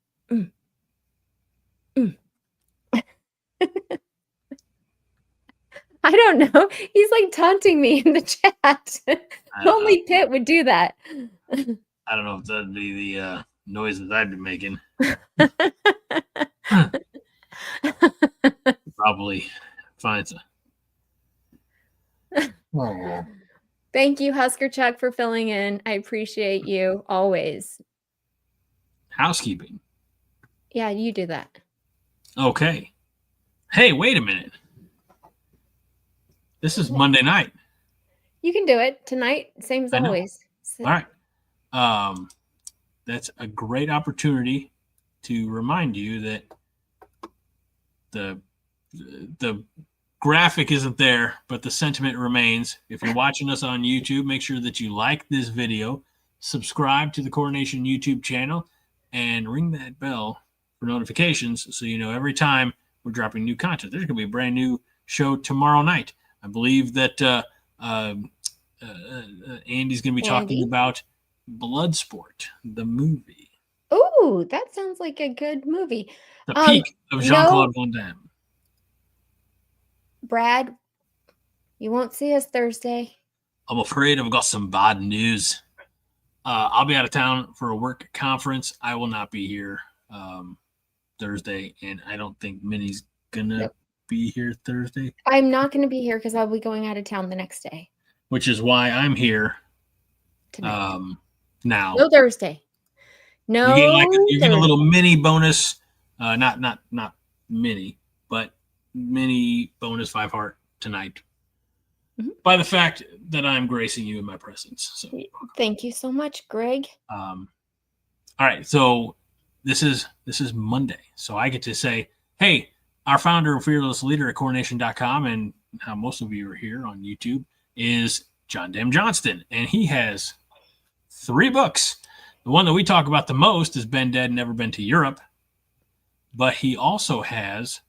I don't know. He's like taunting me in the chat. Only Pitt would do that. I don't know if that'd be the noises I'd be making. Probably finds a. Oh. Thank you, Husker Chuck, for filling in. I appreciate you always. Housekeeping. Yeah, you do that. Okay. Hey, wait a minute. This is Monday night. You can do it tonight, same as always. All right. That's a great opportunity to remind you that the graphic isn't there, but the sentiment remains. If you're watching us on YouTube, make sure that you like this video, subscribe to the Coronation YouTube channel, and ring that bell for notifications so you know every time we're dropping new content. There's going to be a brand new show tomorrow night. I believe that Andy's going to be talking about Bloodsport, the movie. Ooh, that sounds like a good movie. The peak of Jean-Claude Van Damme. Brad, you won't see us Thursday. I'm afraid I've got some bad news. I'll be out of town for a work conference. I will not be here Thursday, and I don't think Minnie's going to be here Thursday. I'm not going to be here because I'll be going out of town the next day. Which is why I'm here tonight. Now. No Thursday. No, you get a little mini bonus, not mini, but mini bonus 5-heart tonight by the fact that I'm gracing you in my presence. So thank you so much, Greg. All right, so this is Monday, so I get to say, hey, our founder and fearless leader at coronation.com, and how most of you are here on YouTube, is John Dam Johnston, and he has 3 books. The one that we talk about the most is Been Dead, Never Been to Europe. But he also has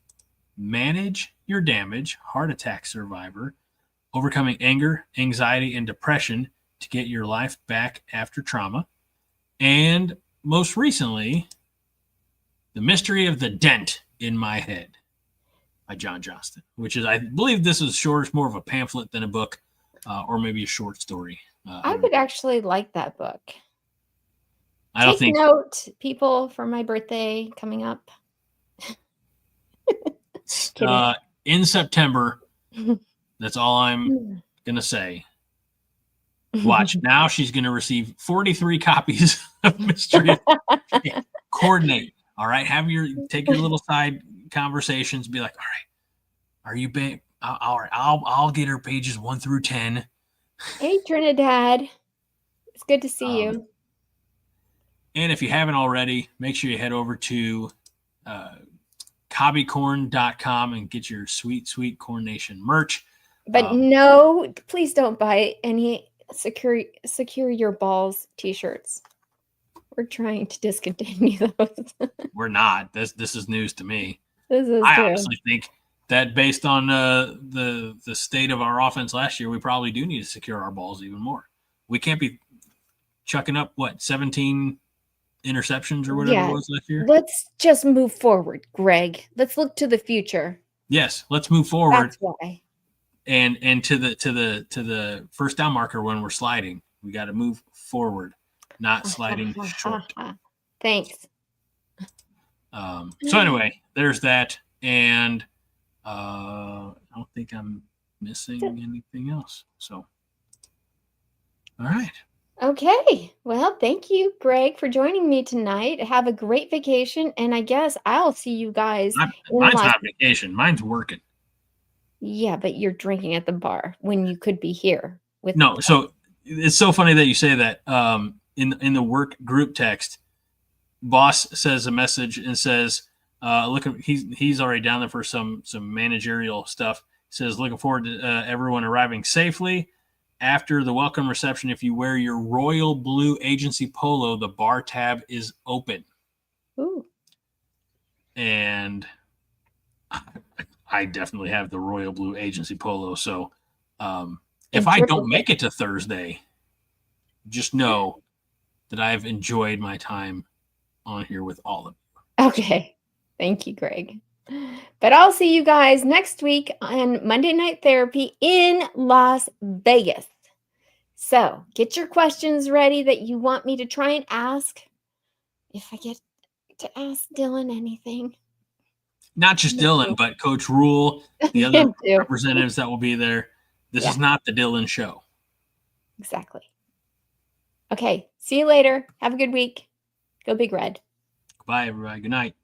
Manage Your Damage, Heart Attack Survivor, Overcoming Anger, Anxiety, and Depression to Get Your Life Back After Trauma. And most recently, The Mystery of the Dent in My Head by John Johnston, which is, I believe this is short. It's more of a pamphlet than a book, or maybe a short story. I would actually like that book. I don't think note, people, for my birthday coming up. In September, that's all I'm gonna say. Watch, now she's gonna receive 43 copies of Mystery. Coordinate, all right. Take your little side conversations. Be like, all right, are you big? All right, I'll get her pages 1 through 10. Hey, Trinidad, it's good to see you. And if you haven't already, make sure you head over to cobbycorn.com and get your sweet Coronation merch. But no, please don't buy any secure your balls t-shirts. We're trying to discontinue those. We're not. This is news to me. This is I true. honestly think that based on the state of our offense last year, we probably do need to secure our balls even more. We can't be chucking up 17 interceptions or whatever it was last year. Let's just move forward, Greg. Let's look to the future. Yes, let's move forward. That's why. And to the first down marker when we're sliding, we got to move forward, not sliding short. Thanks. So anyway, there's that, and I don't think I'm missing anything else. So, all right. Okay. Well, thank you, Greg, for joining me tonight. Have a great vacation, and I guess I'll see you guys. Mine's not vacation. Mine's working. Yeah, but you're drinking at the bar when you could be here with. No, so it's so funny that you say that. In the work group text, boss says a message and says, "Look, he's already down there for some managerial stuff." He says, "Looking forward to everyone arriving safely. After the welcome reception, if you wear your royal blue agency polo, the bar tab is open." Ooh. And I definitely have the royal blue agency polo. So if I don't make it to Thursday, just know that I've enjoyed my time on here with all of you. Okay. Thank you, Greg. But I'll see you guys next week on Monday Night Therapy in Las Vegas. So get your questions ready that you want me to try and ask. If I get to ask Dylan anything. Not just Dylan, but Coach Rhule, the other representatives that will be there. This is not the Dylan show. Exactly. Okay. See you later. Have a good week. Go Big Red. Goodbye, everybody. Good night.